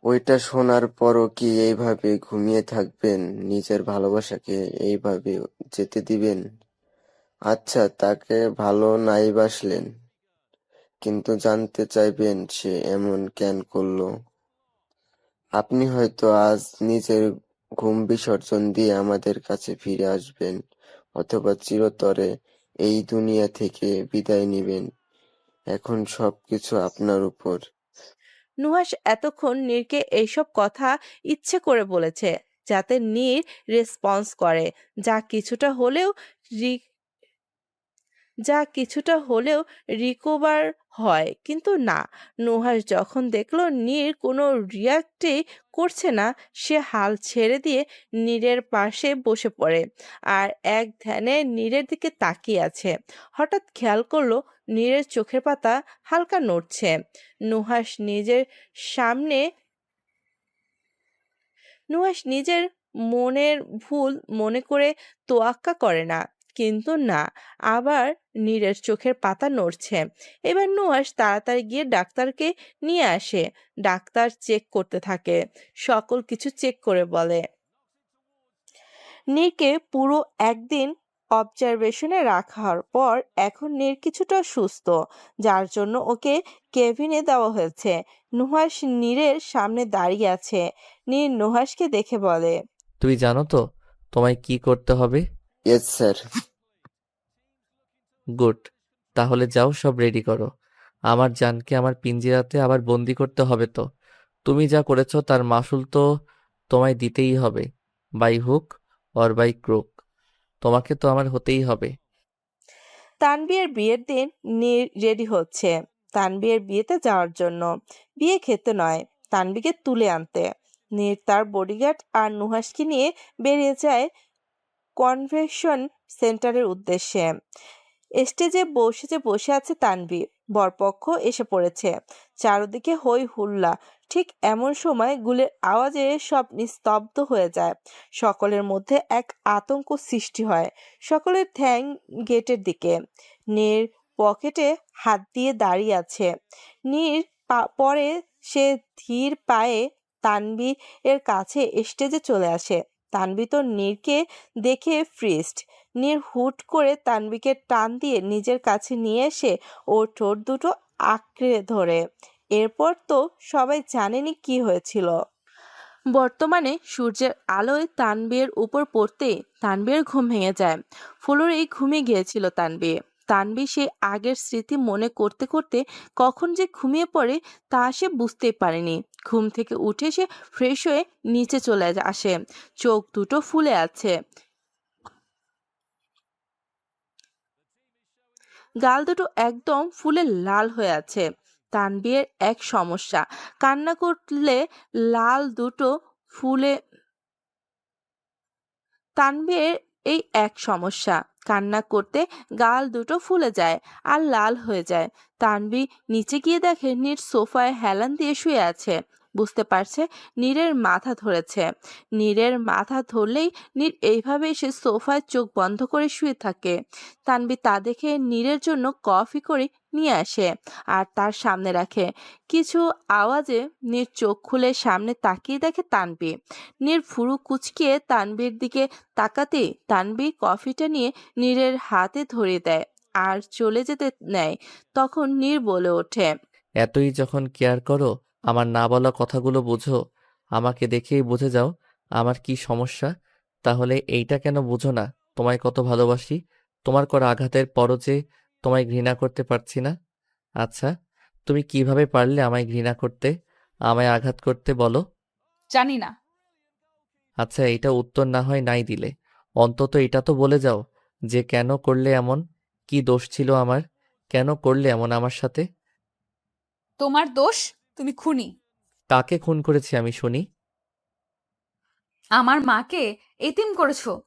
ওইটা শোনার পরও কি এইভাবে ঘুমিয়ে থাকবেন? নিজের ভালোবাসাকে এইভাবে যেতে দিবেন? আচ্ছা, তাকে ভালো নাই বাসলেন, কিন্তু জানতে চাইবেন সে এমন কেন করলো? আপনি হয়তো আজ নিজের ঘুম বিসর্জন দিয়ে আমাদের কাছে ফিরে আসবেন, অথবা চিরতরে এই দুনিয়া থেকে বিদায় নিবেন। এখন সবকিছু আপনার উপর। নুহাশ এতক্ষণ নীরকে এইসব কথা ইচ্ছে করে বলেছে যাতে নীর রেসপন্স করে, যা কিছুটা হলেও রি- যা কিছুটা হলেও রিকভার হয়। কিন্তু না, নুহাশ যখন দেখলো নীর কোনো রিয়াক্টই করছে না, সে হাল ছেড়ে দিয়ে নীরের পাশে বসে পড়ে আর এক ধ্যানে নীরের দিকে তাকিয়ে আছে। হঠাৎ খেয়াল করলো নীরের চোখের পাতা হালকা নড়ছে। নুহাশ নিজের সামনে নুহাশ নিজের মনের ভুল মনে করে তোয়াক্কা করে না, কিন্তু না, আবার নীরের চোখের পাতা নড়ছে। এবার নুহাশ তাড়াতাড়ি গিয়ে ডাক্তারকে নিয়ে আসে। ডাক্তার চেক করতে থাকে, সকল কিছু চেক করে বলে নীরকে পুরো একদিন অবজারভেশনে রাখার পর এখন নীর কিছুটা সুস্থ, যার জন্য ওকে কেবিনে দেওয়া হয়েছে। নুহাশ নীরের সামনে দাঁড়িয়ে আছে। নীর নুহাশকে দেখে বলে, তুই জানো তো তোমায় কি করতে হবে? Yes sir. গুড। তাহলে যাও, সব রেডি করো। আমার জানকে আমার পিঞ্জিরাতে আবার বন্দি করতে হবে তো। তুমি যা করেছো তার মাসুল তো তোমায় দিতেই হবে, by hook or by crook. তোমাকে তো আমার হতেই হবে। তানবীরের বিয়ের দিন নীর রেডি হচ্ছে তানবীরের বিয়েতে যাওয়ার জন্য। বিয়ে খেতে নয়, তানবীকে তুলে আনতে। নীর তার বডিগার্ড আর নুহাশকে নিয়ে বেরিয়ে যায় কনভেনশন সেন্টারের উদ্দেশ্যে। স্টেজে বসে আছে তানভীর, বরপক্ষ এসে পড়েছে। চারদিকে হই হুল্লা। ঠিক এমন সময় গুলির আওয়াজে সব নিস্তব্ধ হয়ে যায়। সকলের মধ্যে এক আতঙ্ক সৃষ্টি হয়। সকলের ঠ্যাং গেটের দিকে। নীর পকেটে হাত দিয়ে দাঁড়িয়ে আছে। নীর পরে সে ধীর পায়ে তানভীর এর কাছে স্টেজে চলে আসে। তানভীর তো নীরকে দেখে ফ্রিজড। নীর হুট করে তানভীরকে টান দিয়ে নিজের কাছে নিয়ে এসে ওর ঠোঁট দুটো আঁকড়ে ধরে। এরপর তো সবাই জানেনি কি হয়েছিল। বর্তমানে সূর্যের আলোয় তানবীরের উপর পড়তেই তানবীরের ঘুম ভেঙে যায়। ফ্লোরেই ঘুমিয়ে গিয়েছিল তানবীর। তানবীর সেই আগের স্মৃতি মনে করতে করতে কখন যে ঘুমিয়ে পড়ে তা সে বুঝতেই পারেনি। ঘুম থেকে উঠে সে ফ্রেশ হয়ে নিচে চলে আসে। চোখ দুটো ফুলে আছে, গাল দুটো একদম ফুলে লাল হয়ে আছে। তানবীরের এক সমস্যা, কান্না করলে লাল দুটো ফুলে তানভীরের এই এক সমস্যা, কান্না করতে গাল দুটো ফুলে যায় আর লাল হয়ে যায়। তানভীর নিচে গিয়ে দেখে নীর সোফায় হেলান দিয়ে শুয়ে আছে। বুঝতে পারছে নীরের মাথা ধরেছে। নীরের মাথা ধরলেই নীর এইভাবেই সে সোফায় চোখ বন্ধ করে শুয়ে থাকে। তানভীর তা দেখে নীরের জন্য কফি করে নিয়ে আসে আর তার সামনে রাখে। কিছু আওয়াজে নীর চোখ খুলে সামনে তাকিয়ে দেখে তানভীর। নীর ভুরু কুঁচকিয়ে তানভীর দিকে তাকাতেই তানভীর কফিটা নিয়ে নীরের হাতে ধরিয়ে দেয় আর চলে যেতে নেয়। তখন নীর বলে ওঠে, এতই যখন কেয়ার করো, আমার না বলা কথাগুলো বোঝো। আমাকে দেখেই বুঝে যাও আমার কি সমস্যা। তাহলে এইটা কেন বুঝো না তোমায় কত ভালোবাসি? তোমার করা আঘাতের পরও যে তোমায় ঘৃণা করতে পারছি না। আচ্ছা, তুমি কিভাবে পারলে আমায় ঘৃণা করতে, আমায় আঘাত করতে বলো? জানি না। আচ্ছা, এটা উত্তর না হয় নাই দিলে, অন্তত এটা তো বলে যাও যে কেন করলে এমন, কি দোষ ছিল আমার, কেন করলে এমন আমার সাথে? তোমার দোষ, তুমি খুনি। কাকে খুন করেছি আমি শুনি? আমার মাকে এতিম করেছো।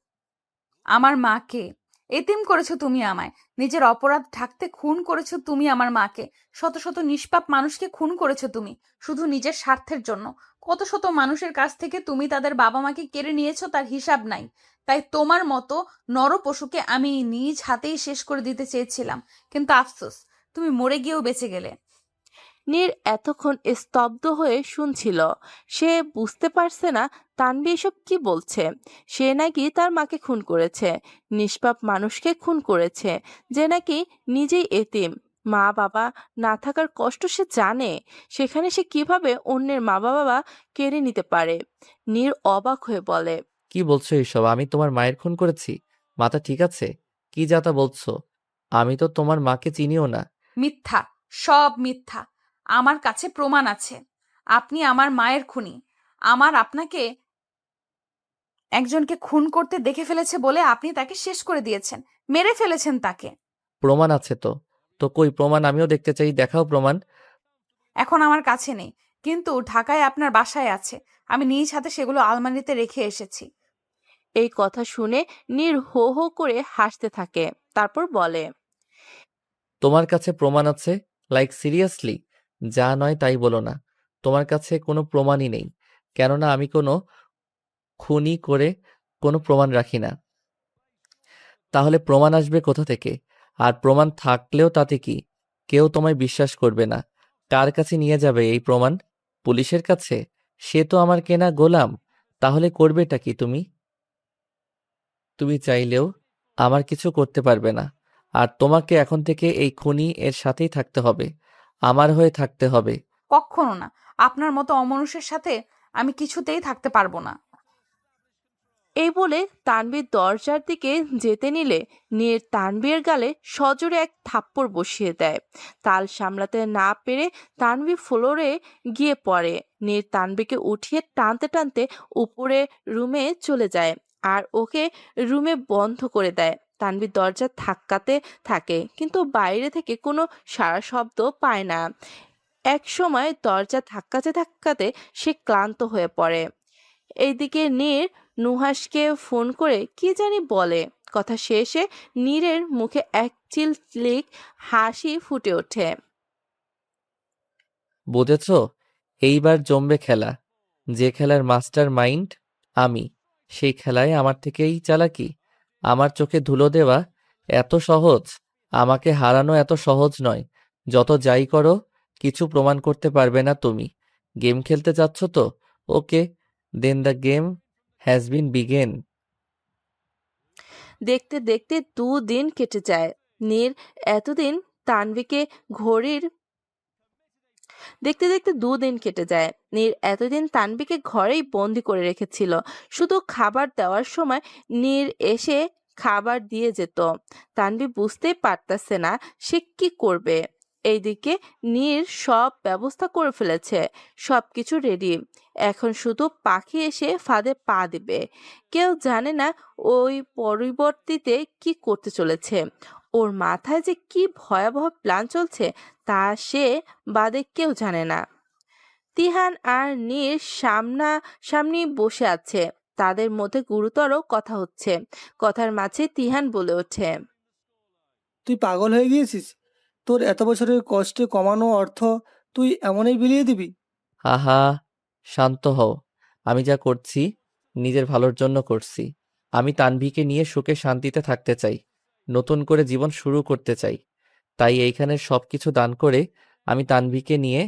আমার মাকে এতিম করেছো তুমি আমায়। নিজের অপরাধ ঢাকতে খুন করেছো তুমি আমার মাকে। শত শত নিষ্পাপ মানুষকে খুন করেছো তুমি শুধু নিজের স্বার্থের জন্য। কত শত মানুষের কাছ থেকে তুমি তাদের বাবা মাকে কেড়ে নিয়েছো, তার হিসাব নাই। তাই তোমার মতো নরপশুকে আমি নিজ হাতেই শেষ করে দিতে চেয়েছিলাম, কিন্তু আফসোস, তুমি মরে গিয়েও বেঁচে গেলে। নীর এতক্ষণ স্তব্ধ হয়ে শুনছিল। সে বুঝতে পারছে না তানভীর এসব কি বলছে। সে নাকি তার মাকে খুন করেছে, নিষ্পাপ মানুষকে খুন করেছে, যে নাকি নিজেই এতিম। মা বাবা না থাকার কষ্ট সে জানে, সেখানে সে কিভাবে অন্যের মা বাবা কেড়ে নিতে পারে। নীর অবাক হয়ে বলে, কি বলছো এইসব? আমি তোমার মায়ের খুন করেছি? মাথা ঠিক আছে? কি যা তা বলছো? আমি তো তোমার মাকে চিনিও না। মিথ্যা, সব মিথ্যা। আমার কাছে প্রমাণ আছে। আপনি আমার মায়ের খুনি। আপনাকে একজনকে খুন করতে দেখে ফেলেছে বলে আপনি তাকে শেষ করে দিয়েছেন, মেরে ফেলেছেন তাকে। প্রমাণ আছে তো? তো কই প্রমাণ? আমিও দেখতে চাই, দেখাও প্রমাণ। এখন আমার কাছে নেই, কিন্তু ঢাকায় আপনার বাসায় আছে। আমি নিজ হাতে সেগুলো আলমারিতে রেখে এসেছি। এই কথা শুনে নীর হো হো করে হাসতে থাকে, তারপর বলে, তোমার কাছে প্রমাণ আছে? Like seriously? যা নয় তাই বলো না। তোমার কাছে কোনো প্রমাণই নেই, কেননা আমি কোনো খুনই করে কোনো প্রমাণ রাখি না। তাহলে প্রমাণ আসবে কোথা থেকে? আর প্রমাণ থাকলেও তাতে কি? কেউ তোমায় বিশ্বাস করবে না। কার কাছে নিয়ে যাবে এই প্রমাণ? পুলিশের কাছে? সে তো আমার কেনা গোলাম। তাহলে করবেটা কি তুমি? তুমি চাইলেও আমার কিছু করতে পারবে না। আর তোমাকে এখন থেকে এই খুনি এর সাথেই থাকতে হবে, আমার হয়ে থাকতে হবে। কখনো না। আপনার মতো অমানুষের সাথে আমি কিছুতেই থাকতে পারবো না। এই বলে তানভীর দরজার দিকে যেতে নিলে নীর তানভীর গালে সজোরে এক থাপ্পড় বসিয়ে দেয়। তাল সামলাতে না পেরে তানভীর ফ্লোরে গিয়ে পড়ে। নীর তানভীরকে উঠিয়ে টানতে টানতে উপরে রুমে চলে যায় আর ওকে রুমে বন্ধ করে দেয়। তানভীর দরজা ধাক্কাতে থাকে, কিন্তু বাইরে থেকে কোনো সাড়া শব্দ পায় না। এক সময় দরজা ধাক্কাতে ধাক্কাতে সে ক্লান্ত হয়ে পড়ে। এইদিকে নীর নুহাসকে ফোন করে কি জানি বলে। কথা শেষে নীরের মুখে এক চিলচিলিক হাসি ফুটে ওঠে। বুঝেছ? এইবার জমবে খেলা। যে খেলার মাস্টার মাইন্ড আমি, সেই খেলায় আমার থেকেই চালাকি। আমার চোখে ধুলো দেওয়া এত সহজ, আমাকে হারানো এত সহজ নয়। যত যাই করো, কিছু প্রমাণ করতে পারবে না তুমি। গেম খেলতে যাচ্ছ তো? Okay, then the game has been begun. দেখতে দেখতে 2 দিন কেটে যায়। নীর এতদিন তানভীকে ঘড়ির দেখতে দেখতে 2 দিন কেটে যায়। নীর এতদিন তানভীকে ঘরেই বন্দি করে রেখেছিল। শুধু খাবার দেওয়ার সময় নীর এসে খাবার দিয়ে যেত। তানভী বুঝতেই পারতেছে না সে কি করবে। এইদিকে নীর সব ব্যবস্থা করে ফেলেছে, সবকিছু রেডি। এখন শুধু পাখি এসে ফাঁদে পা দিবে। কেউ জানে না ওই পরিবর্তিতে কি করতে চলেছে। ওর মাথায় যে কি ভয়াবহ প্ল্যান চলছে তা সে বাদে কেউ জানে না। তিহান আর নীর সামনাসামনি বসে আছে, তাদের মধ্যে গুরুতর কথা হচ্ছে। কথার মাঝে তিহান বলে ওঠে, তুই পাগল হয়ে গিয়েছিস? তোর এত বছরের কষ্টে কমানো অর্থ তুই এমনই বিলিয়ে দিবি? আহা, শান্ত হও। আমি যা করছি নিজের ভালোর জন্য করছি। আমি তানভীকে নিয়ে সুখে শান্তিতে থাকতে চাই, নতুন করে জীবন শুরু করতে চাই। তাই এইখানের সবকিছু দান করে আমি তানভীকে নিয়ে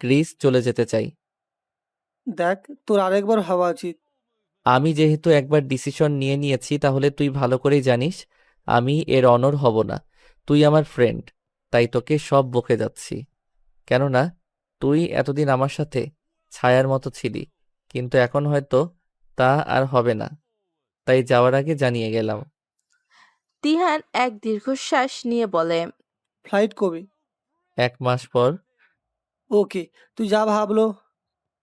গ্রিস চলে যেতে চাই। দেখ, তোর আরেকবার ভাবা উচিত। আমি যেহেতু একবার ডিসিশন নিয়ে নিয়েছি, তাহলে তুই ভালো করেই জানিস আমি এর অনড় হব না। তুই আমার ফ্রেন্ড, তাই তোকে সব বকে যাচ্ছি। কেননা তুই এতদিন আমার সাথে ছায়ার মতো ছিলি, কিন্তু এখন হয়তো তা আর হবে না। তাই যাওয়ার আগে জানিয়ে গেলাম। তিহান এক দীর্ঘশ্বাস নিয়ে বলে, ফ্লাইট কবে? 1 মাস পর। ওকে, তুই যা ভাবলো।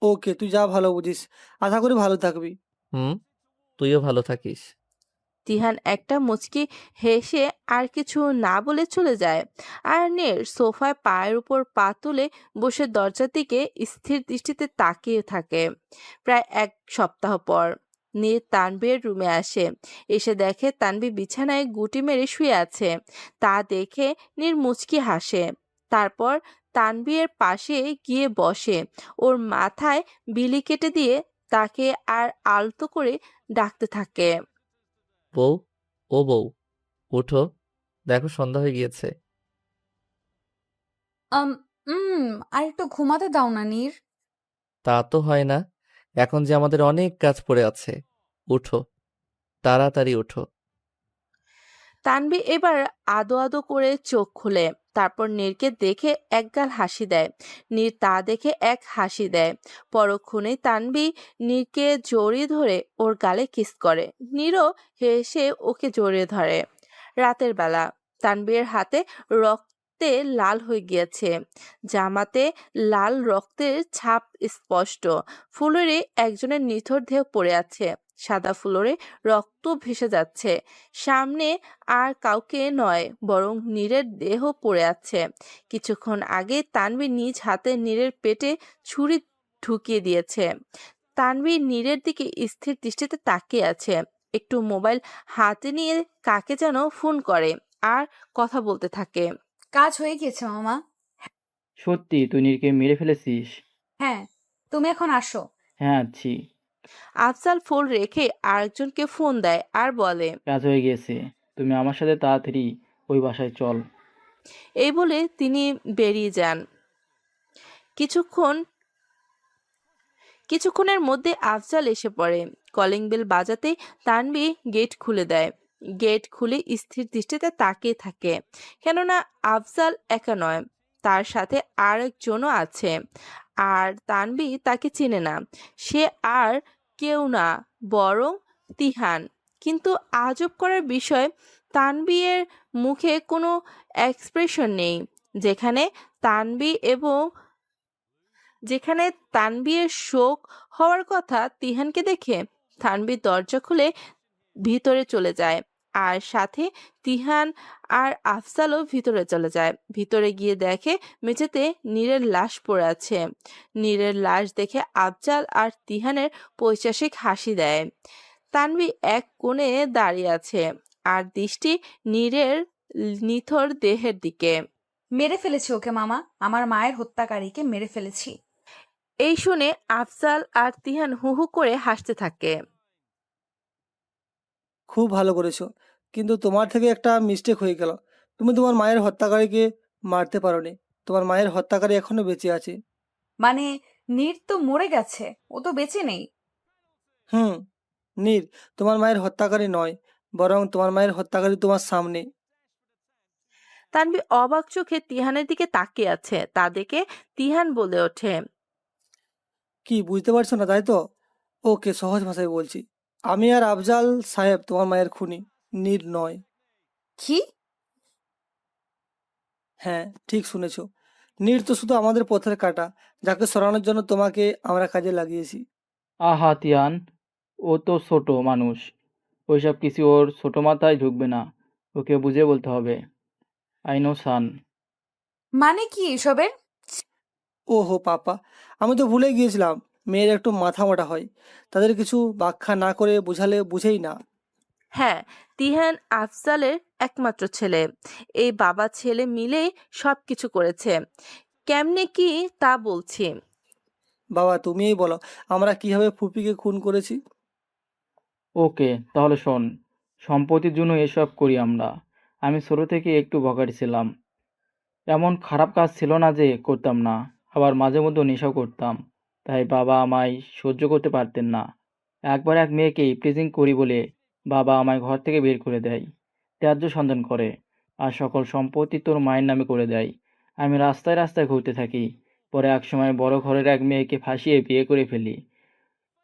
ওকে, তুই যা ভালো বুঝিস। আশা করি ভালো থাকবি। হুম, তুইও ভালো থাকিস। তিহান একটা মুচকি হেসে আর কিছু না বলে চলে যায়। আর নীর সোফায় পায়ের উপর পা তুলে বসে দরজার দিকে স্থির দৃষ্টিতে তাকিয়ে থাকে। প্রায় 1 সপ্তাহ পর নীর তানভীর রুমে আসে। এসে দেখে তানভী বিছানায় গুটি মেরে শুয়ে আছে। তা দেখে নীর মুচকি হাসে। তারপর তানভীরের পাশে গিয়ে বসে, ওর মাথায় বিলি কেটে দিয়ে তাকে আর আলতো করে ডাকতে থাকে। বউ, ও বউ, উঠো, দেখো সন্ধ্যা হয়ে গিয়েছে। আম আর একটু ঘুমাতে দাও না নীর। তা তো হয় না, এখন যে আমাদের অনেক কাজ পড়ে আছে। উঠো, তাড়াতাড়ি উঠো। তানভী এবার আদো আদো করে চোখ খুলে তারপর নীরকে দেখে একগাল হাসি দেয়। নীর তা দেখে এক হাসি দেয়। পরক্ষণেই তানভি নীরকে জড়িয়ে ধরে ওর গালে কিস করে। নীরও হেসে ওকে জড়িয়ে ধরে। রাতের বেলা তানভীরের হাতে রক্তে লাল হয়ে গিয়েছে, জামাতে লাল রক্তের ছাপ স্পষ্ট। ফ্লোরে একজনের নিথর দেহ পড়ে আছে, সাদা ফ্লোরে রক্ত ভেসে যাচ্ছে। সামনে আর কাউকে নয়, বরং নীরের দেহ পড়ে আছে। কিছুক্ষণ আগে তানভীর নিজ হাতে নীরের পেটে ছুরি ঢুকিয়ে দিয়েছে। তানভীর নীরের দিকে স্থির দৃষ্টিতে তাকিয়ে আছে। একটু মোবাইল হাতে নিয়ে কাকে যেন ফোন করে আর কথা বলতে থাকে। কাজ হয়ে গেছে মামা। সত্যি তুই নীরকে মেরে ফেলেছিস? হ্যাঁ, তুমি এখন আসো। হ্যাঁ আছি। আফজাল ফোন রেখে আরেকজনকে ফোন দেয় আর বলে, কাজ হয়ে গেছে, তুমি আমার সাথে তাড়াতাড়ি ওই বাসায় চল। এই বলে তিনি বেরিয়ে যান। কিছুক্ষণের মধ্যে আফজাল এসে পড়ে। কলিং বেল বাজাতে তানভি গেট খুলে দেয়। গেট খুলে স্থির দৃষ্টিতে তাকিয়ে থাকে, কেননা আফজাল একা নয়, তার সাথে আরেকজনও আছে। আর তানভি তাকে চেনে না, সে আর কেউ না বরং তিহান। কিন্তু আজব করার বিষয়, তানভীরের মুখে কোনো এক্সপ্রেশন নেই। যেখানে তানভি এবং যেখানে তানভীরের শোক হওয়ার কথা, তিহানকে দেখে তানভীর দরজা খুলে ভিতরে চলে যায়, আর সাথে তিহান আর আফজালও ভিতরে চলে যায়। ভিতরে গিয়ে দেখে মেঝেতে নীরের লাশ পড়ে আছে। নীরের লাশ দেখে আফজাল আর তিহানের পৈশাসিক হাসি দেয়। তানভী এক কোণে দাঁড়িয়ে আছে, আর দৃষ্টি নীরের নিথর দেহের দিকে। মেরে ফেলেছি ওকে মামা, আমার মায়ের হত্যাকারীকে মেরে ফেলেছি। এই শুনে আফজাল আর তিহান হু হু করে হাসতে থাকে। খুব ভালো করেছো, কিন্তু তোমার থেকে একটা মিস্টেক হয়ে গেল। তুমি তোমার মায়ের হত্যাকারীকে মারতে পারোনি। তোমার মায়ের হত্যাকারী এখনো বেঁচে আছে। মানে নীর তো মরে গেছে, ও তো বেঁচে নেই। হুম, নীর তোমার মায়ের হত্যাকারী নয়, বরং তোমার মায়ের হত্যাকারী তোমার সামনে। তানভী অবাক চোখে তিহানের দিকে তাকিয়ে আছে। তা দেখে তিহান বলে ওঠে, কি বুঝতে পারছো না তাই তো? ওকে, সহজ ভাষায় বলছি। আমি আর আফজাল সাহেব তোমার মায়ের খুনি, নীর নয়। কি? হ্যাঁ, ঠিক শুনেছো। নীর তো শুধু আমাদের পথের কাঁটা, যাকে সরানোর জন্য তোমাকে আমরা কাজে লাগিয়েছি। আহা তিয়ান, ও তো ছোট মানুষ, ওইসব কিছু ওর ছোট মাথায় ঢুকবে না। ওকে বুঝে বলতে হবে। I know son. মানে কি এসবের? ওহো পাপা, আমি তো ভুলে গিয়েছিলাম, মেয়ের একটু মাথা মোটা হয়। তাদের কিছু ব্যাখ্যা না করে বোঝালে বুঝেই না। হ্যাঁ, তিহান আফজালের একমাত্র ছেলে। এই বাবা ছেলে মিলে সবকিছু করেছে। কেমনে কি তা বলছি। বাবা তুমিই বলো, আমরা কিভাবে ফুপিকে খুন করেছি? ওকে, তাহলে শোন। সম্পত্তির জন্য এসব করি আমরা। আমি ছোট থেকে একটু বখাটে ছিলাম। এমন খারাপ কাজ ছিল না যে করতাম না। আবার মাঝে মধ্যে নেশাও করতাম। তাই বাবা আমায় সহ্য করতে পারতেন না। একবার এক মেয়েকে ইভটিজিং করি বলে বাবা আমায় ঘর থেকে বের করে দেয়। ত্যায্য সন্ধান করে, আর সকল সম্পত্তি তোর মায়ের নামে করে দেয়। আমি রাস্তায় রাস্তায় ঘুরতে থাকি। পরে একসময় বড় ঘরের এক মেয়েকে ফাঁসিয়ে বিয়ে করে ফেলি,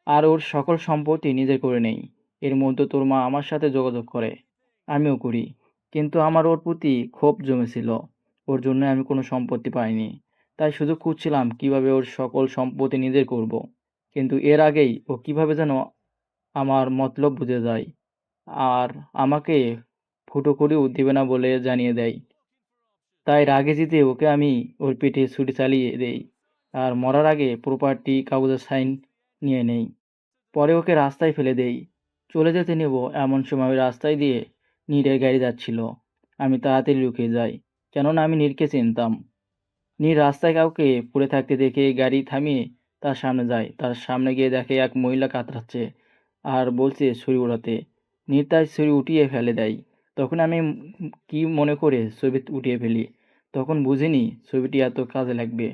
আর ওর সকল সম্পত্তি নিজের করে নেই। এর মধ্যে তোর মা আমার সাথে যোগাযোগ করে, আমিও করি। কিন্তু আমার ওর প্রতি ক্ষোভ জমেছিল। ওর জন্য আমি কোনো সম্পত্তি পাইনি। তাই শুধু খুঁজছিলাম কিভাবে ওর সকল সম্পত্তি নিজের করব। কিন্তু এর আগেই ও কিভাবে যেন আমার মতলব বুঝে যায়, আর আমাকে ফুটো করেও দিবে না বলে জানিয়ে দেয়। তাই রাগে জিতে ওকে আমি ওর পেটে ছুরি চালিয়ে দেই, আর মরার আগে প্রপার্টি কাগজের সাইন নিয়ে নেই। পরে ওকে রাস্তায় ফেলে দেই। চলে যেতে নেব এমন সময় ওই রাস্তায় দিয়ে নীরের গাড়ি যাচ্ছিল। আমি তাড়াতাড়ি লুকিয়ে যাই, কেননা আমি নীরকে চিনতাম। নীর রাস্তায় কাউকে পড়ে থাকতে দেখে গাড়ি থামিয়ে তার সামনে যায়। তার সামনে গিয়ে দেখে এক মহিলা কাতরাচ্ছে আর বলছে ছুরি উড়াতে। নীর তার ছুরি উঠিয়ে ফেলে দেয়। তখন আমি কি মনে করে ছবি উঠিয়ে ফেলি। তখন বুঝিনি ছবিটি এত কাজে লাগবে।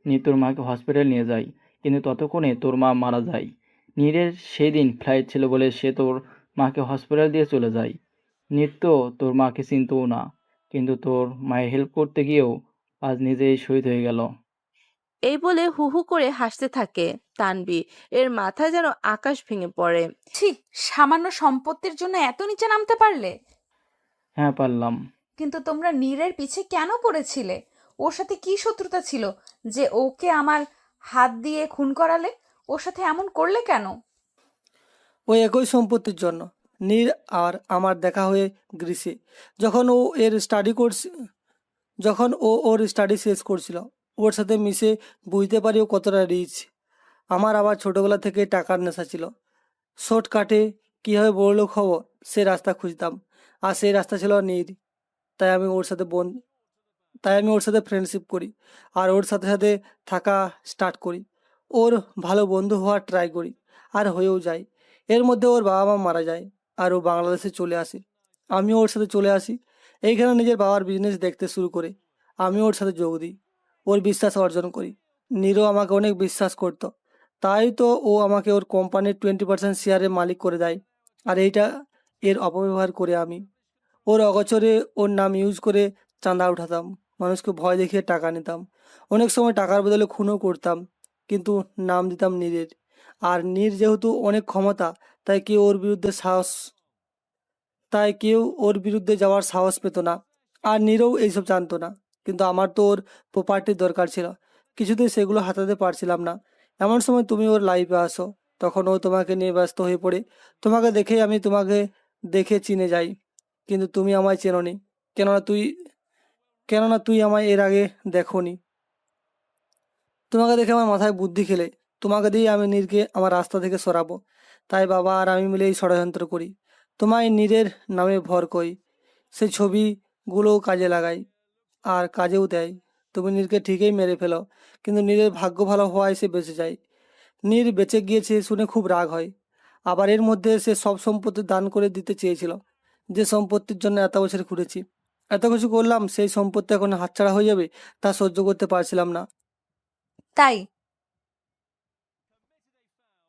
নীর তোর মাকে হসপিটাল নিয়ে যায়, কিন্তু ততক্ষণে তোর মা মারা যায়। নীরের সেই দিন ফ্লাইট ছিল বলে সে তোর মাকে হসপিটাল দিয়ে চলে যায়। নীর তো তোর মাকে চিনতও না, কিন্তু তোর মায়ের হেল্প করতে গিয়েও আজ নিজেই শহীদ হয়ে গেল। এই বলে হু হু করে হাসতে থাকে তানবি। এর মাথায় যেন আকাশ ভেঙে পড়ে। ছি, সামান্য সম্পত্তির জন্য এত নিচে নামতে পারলে? হ্যাঁ, পারলাম। কিন্তু তোমরা নীরের পিছে কেন পড়েছিলে? ওর সাথে কি শত্রুতা ছিল যে ওকে আমার হাত দিয়ে খুন করালে? ওর সাথে এমন করলে কেন? ওই একই সম্পত্তির জন্য। নীর আর আমার দেখা হয়ে গ্রিসে, যখন ও এর স্টাডি করছে যখন ও ওর স্টাডি শেষ করছিল, ওর সাথে মিশে বুঝতে পারি ও কতটা রিচ। আমার আবার ছোটবেলা থেকে টাকার নেশা ছিল। শর্টকাটে কীভাবে বড়লোক হব সে রাস্তা খুঁজতাম, আর সেই রাস্তা ছিল নীর। তাই আমি ওর সাথে বন তাই আমি ওর সাথে ফ্রেন্ডশিপ করি, আর ওর সাথে সাথে থাকা স্টার্ট করি। ওর ভালো বন্ধু হওয়ার ট্রাই করি, আর হয়েও যায়। এর মধ্যে ওর বাবা মা মারা যায়, আর ও বাংলাদেশে চলে আসে। আমিও ওর সাথে চলে আসি। এইখানে নিজের বাবার বিজনেস দেখতে শুরু করে আমি ওর সাথে যোগ দিই। ওর বিশ্বাস অর্জন করি। নীরও আমাকে অনেক বিশ্বাস করতো। তাই তো ও আমাকে ওর কোম্পানির 20% শেয়ারের মালিক করে দেয়। আর এর অপব্যবহার করে আমি ওর অগোচরে ওর নাম ইউজ করে চাঁদা উঠাতাম, মানুষকে ভয় দেখিয়ে টাকা নিতাম, অনেক সময় টাকার বদলে খুনও করতাম, কিন্তু নাম দিতাম নীরের। আর নীর যেহেতু অনেক ক্ষমতা, তাই কেউ ওর বিরুদ্ধে সাহস তাই কেউ ওর বিরুদ্ধে যাওয়ার সাহস পেত না। আর নীরও এইসব জানতো না। কিন্তু আমার তো ওর প্রপার্টির দরকার ছিল, কিছুতেই সেগুলো হাতাতে পারছিলাম না। এমন সময় তুমি ওর লাইফে আসো, তখন ও তোমাকে নিয়ে ব্যস্ত হয়ে পড়ে। তোমাকে দেখেই আমি তোমাকে দেখে চিনে যাই, কিন্তু তুমি আমায় চেনোনি। কেননা তুই কেননা তুই আমায় এর আগে দেখোনি। তোমাকে দেখে আমার মাথায় বুদ্ধি খেলে তোমাকে দিয়ে আমি নীরকে আমার রাস্তা থেকে সরাবো। তাই বাবা আর আমি মিলে এই ষড়যন্ত্র করি। তোমায় নীরের নামে ভর করি, সেই ছবিগুলোও কাজে লাগাই, আর কাজেও দেয়। তুমি নীরকে ঠিকই মেরে ফেলো, কিন্তু নীরের ভাগ্য ভালো হওয়ায় সে বেঁচে যায়। নীর বেঁচে গিয়েছে শুনে খুব রাগ হয়। আবার এর মধ্যে সে সব সম্পত্তি দান করে দিতে চেয়েছিল, যে সম্পত্তির জন্য এত বছর ঘুরেছি, এত কিছু করলাম, সেই সম্পত্তি এখন হাতছাড়া হয়ে যাবে, তা সহ্য করতে পারছিলাম না। তাই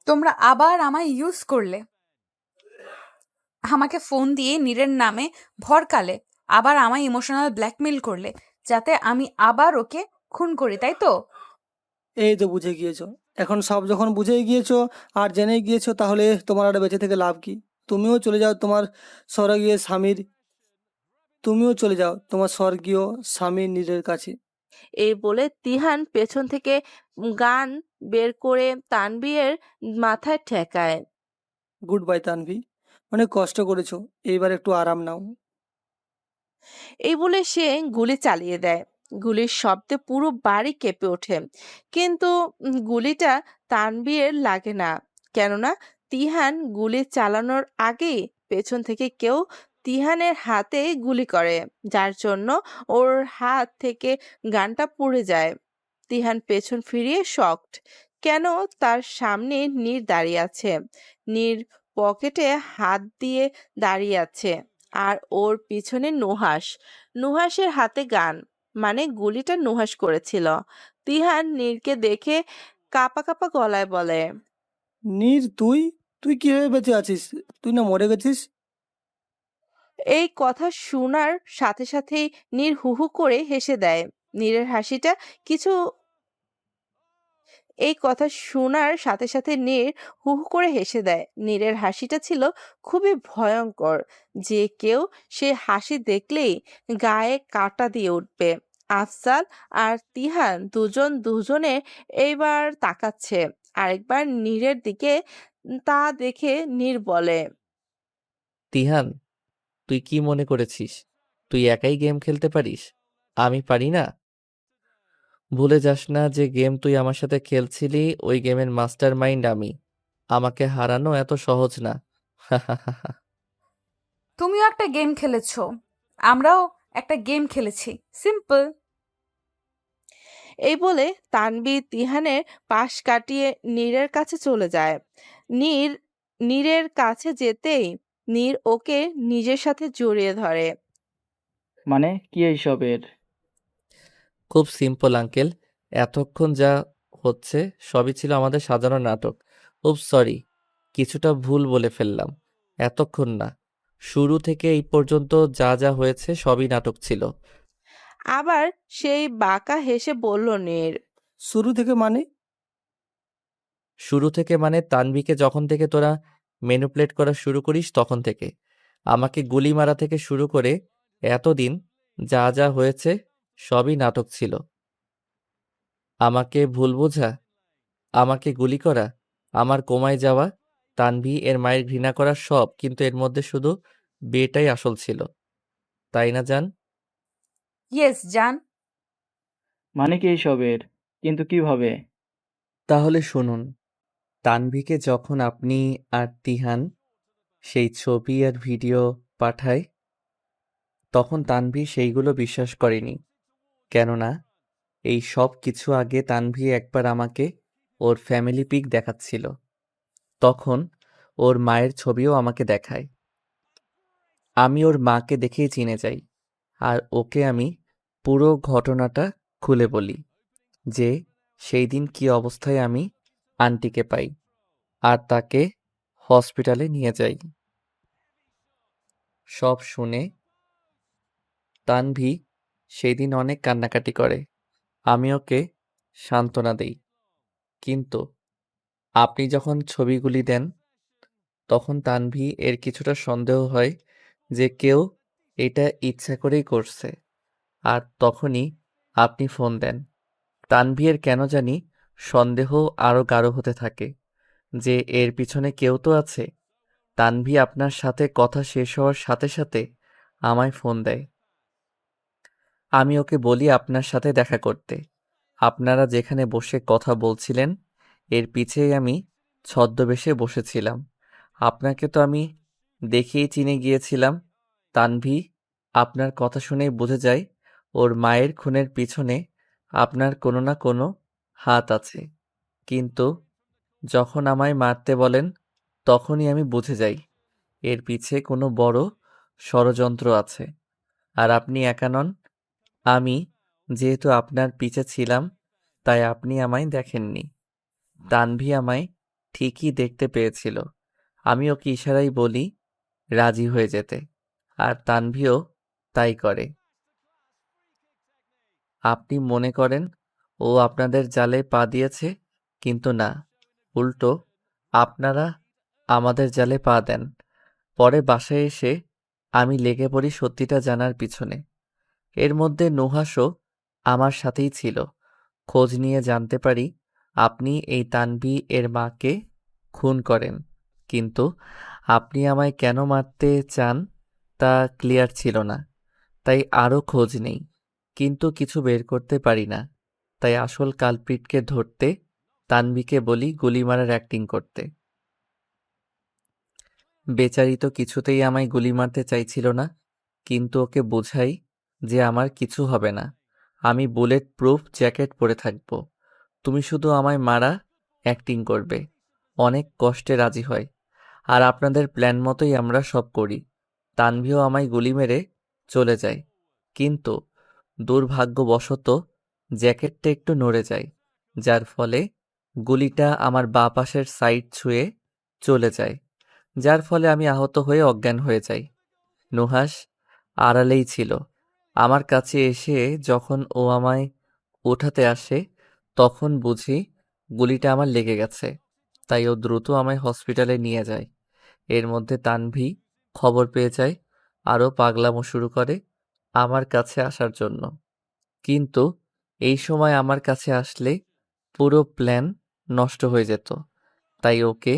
তোমরা আবার আমায় ইউজ করলে, আমাকে ফোন দিয়ে নীরের নামে ভরকালে, আবার আমায় ইমোশনাল ব্ল্যাকমেল করলে, যাতে আমি আবার ওকে খুন করি, তাই তো? এই তো বুঝে গিয়েছো। এখন সব যখন বুঝেই গিয়েছো আর জেনেই গিয়েছো, তাহলে তোমার আর বেঁচে থেকে লাভ কি? তুমিও চলে যাও তোমার স্বর্গীয় স্বামীর তুমিও চলে যাও তোমার স্বর্গীয় স্বামীর নীরের কাছে। এই বলে তিহান পেছন থেকে গান বের করে তানবীরের মাথায় ঠেকায়। গুড বাই তানভি, অনেক কষ্ট করেছো, এইবার একটু আরাম নাও। এই বলে সে গুলি চালিয়ে দেয়। গুলির শব্দে পুরো বাড়ি কেঁপে ওঠে, কিন্তু গুলিটা তানবীরের লাগে না। কেননা তিহান গুলি চালানোর আগেই পেছন থেকে কেউ তিহানের হাতে গুলি করে, যার জন্য ওর হাত থেকে গানটা পড়ে যায়। তিহান পেছন ফিরিয়ে শকড। কেন তার সামনে নীর দাঁড়িয়ে আছে। নীর পকেটে হাত দিয়ে দাঁড়িয়ে আছে, আর ওর পিছনে নুহাস। নুহাসের হাতে গান, মানে গুলিটা নুহাস করেছিল। তিহান নীরকে দেখে কাঁপা কাঁপা গলায় বলে, নীর, তুই তুই কিভাবে বেঁচে আছিস? তুই না মরে গেছিস? এই কথা শোনার সাথে সাথেই নীর হু হু করে হেসে দেয়। নীরের হাসিটা কিছু এই কথা শোনার সাথে সাথে নীর হু হু করে হেসে দেয়। নীরের হাসিটা ছিল খুবই ভয়ঙ্কর, যে কেউ সে হাসি দেখলেই গায়ে কাঁটা দিয়ে উঠবে। আফজাল আর তিহান দুজন দুজনে এইবার তাকাচ্ছে। আরেকবার নীরের দিকে তা দেখে নীর বলে, তিহান, তুই কি মনে করেছিস তুই একাই গেম খেলতে পারিস? আমি পারি না? ভুলে যাস না যে গেম তুই আমার সাথে খেলছিলি, ওই গেমের মাস্টার মাইন্ড আমি। আমাকে হারানো এত সহজ না। তুমিও একটা গেম খেলেছো, আমরাও একটা গেম খেলেছি, সিম্পল। এই বলে তানবীর তিহানের পাশ কাটিয়ে নীরের কাছে চলে যায়। নীর নীরের কাছে যেতেই নীর ওকে নিজের সাথে জড়িয়ে ধরে। মানে কি এইসবের? খুব সিম্পল আঙ্কেল, এতক্ষণ যা হচ্ছে সবই ছিল আমাদের সাজানো নাটক। খুব সরি, কিছুটা ভুল বলে ফেললাম। এতক্ষণ না, শুরু থেকে এই পর্যন্ত যা যা হয়েছে সবই নাটক ছিল। আবার সেই বাঁকা হেসে বলল নীর। শুরু থেকে মানে? শুরু থেকে মানে তানভীকে যখন থেকে তোরা ম্যানিপুলেট করা শুরু করিস তখন থেকে। আমাকে গুলি মারা থেকে শুরু করে এতদিন যা যা হয়েছে সবই নাটক ছিল। আমাকে ভুল বোঝা, আমাকে গুলি করা, আমার কোমায় যাওয়া, তানভী এর মায়ের ঘৃণা করা সব, কিন্তু এর মধ্যে শুধু বিয়েটাই আসল ছিল, তাই না জান? ইয়েস জান। মানে কি এইসবের? কিন্তু কিভাবে? তাহলে শুনুন, তানভীকে যখন আপনি আর তিহান সেই ছবি আর ভিডিও পাঠায়, তখন তানভী সেইগুলো বিশ্বাস করেনি। কেননা এই সব কিছু আগে তানভী একবার আমাকে ওর ফ্যামিলি পিক দেখাচ্ছিল। তখন ওর মায়ের ছবিও আমাকে দেখায়। আমি ওর মাকে দেখেই চিনে যাই, আর ওকে আমি পুরো ঘটনাটা খুলে বলি যে সেই দিন কি অবস্থায় আমি আন্টিকে পাই আর তাকে হসপিটালে নিয়ে যাই। সব শুনে তানভী সেই দিন অনেক কান্নাকাটি করে। আমি ওকে সান্ত্বনা দেই, কিন্তু আপনি যখন ছবিগুলি দেন তখন তানভী এর কিছুটা সন্দেহ হয় যে কেউ এটা ইচ্ছা করেই করছে, আর তখনই আপনি ফোন দেন। তানভীর কেন জানি সন্দেহ আরো গাঢ় হতে থাকে যে এর পিছনে কেউ তো আছে। তানভী আপনার সাথে কথা শেষ হওয়ার সাথে সাথে আমায় ফোন দেয়। আমি ওকে বলি আপনার সাথে দেখা করতে। আপনারা যেখানে বসে কথা বলছিলেন এর পিছেই আমি ছদ্মবেশে বসেছিলাম। আপনাকে তো আমি দেখেই চিনে গিয়েছিলাম। তানভী আপনার কথা শুনেই বুঝে যায় ওর মায়ের খুনের পিছনে আপনার কোনো না কোনো হাত আছে। কিন্তু যখন আমায় মারতে বলেন তখনই আমি বুঝে যাই এর পিছে কোনো বড় ষড়যন্ত্র আছে। আর আপনি একা নন, আমি যেহেতু আপনার পিছে ছিলাম তাই আপনি আমায় দেখেননি। তানভী আমায় ঠিকই দেখতে পেয়েছিল। আমি ওকে ইশারায় বলি রাজি হয়ে যেতে, আর তানভীও তাই করে। আপনি মনে করেন ও আপনাদের জালে পা দিয়েছে, কিন্তু না, উল্টো আপনারা আমাদের জালে পা দেন। পরে বাসায় এসে আমি লেগে পড়ি সত্যিটা জানার পিছনে। এর মধ্যে নুহাসও আমার সাথেই ছিল। খোঁজ নিয়ে জানতে পারি আপনি এই তানভী এর মাকে খুন করেন, কিন্তু আপনি আমায় কেন মারতে চান তা ক্লিয়ার ছিল না। তাই আরও খোঁজ নেই, কিন্তু কিছু বের করতে পারি না। তাই আসল কালপ্রিটকে ধরতে তানভীকে বলি গুলি মারার অ্যাক্টিং করতে। বেচারি তো কিছুতেই আমায় গুলি মারতে চাইছিল না, কিন্তু ওকে বোঝাই যে আমার কিছু হবে না, আমি বুলেট প্রুফ জ্যাকেট পরে থাকব। তুমি শুধু আমায় মারা অ্যাক্টিং করবে। অনেক কষ্টে রাজি হয়, আর আপনাদের প্ল্যান মতোই আমরা সব করি। তানভীও আমায় গুলি মেরে চলে যায়, কিন্তু দুর্ভাগ্যবশত জ্যাকেটটা একটু নড়ে যায়, যার ফলে গুলিটা আমার বাঁ পাশের সাইড ছুঁয়ে চলে যায়, যার ফলে আমি আহত হয়ে অজ্ঞান হয়ে যাই। নুহাস আড়ালেই ছিল। আমার কাছে এসে যখন ও আমায় ওঠাতে আসে তখন বুঝি গুলিটা আমার লেগে গেছে। তাই ও দ্রুত আমায় হসপিটালে নিয়ে যায়। এর মধ্যে তানভী খবর পেয়ে যায়, আরও পাগলামো শুরু করে আমার কাছে আসার জন্য। কিন্তু এই সময় আমার কাছে আসলে পুরো প্ল্যান নষ্ট হয়ে যেত। তাই ওকে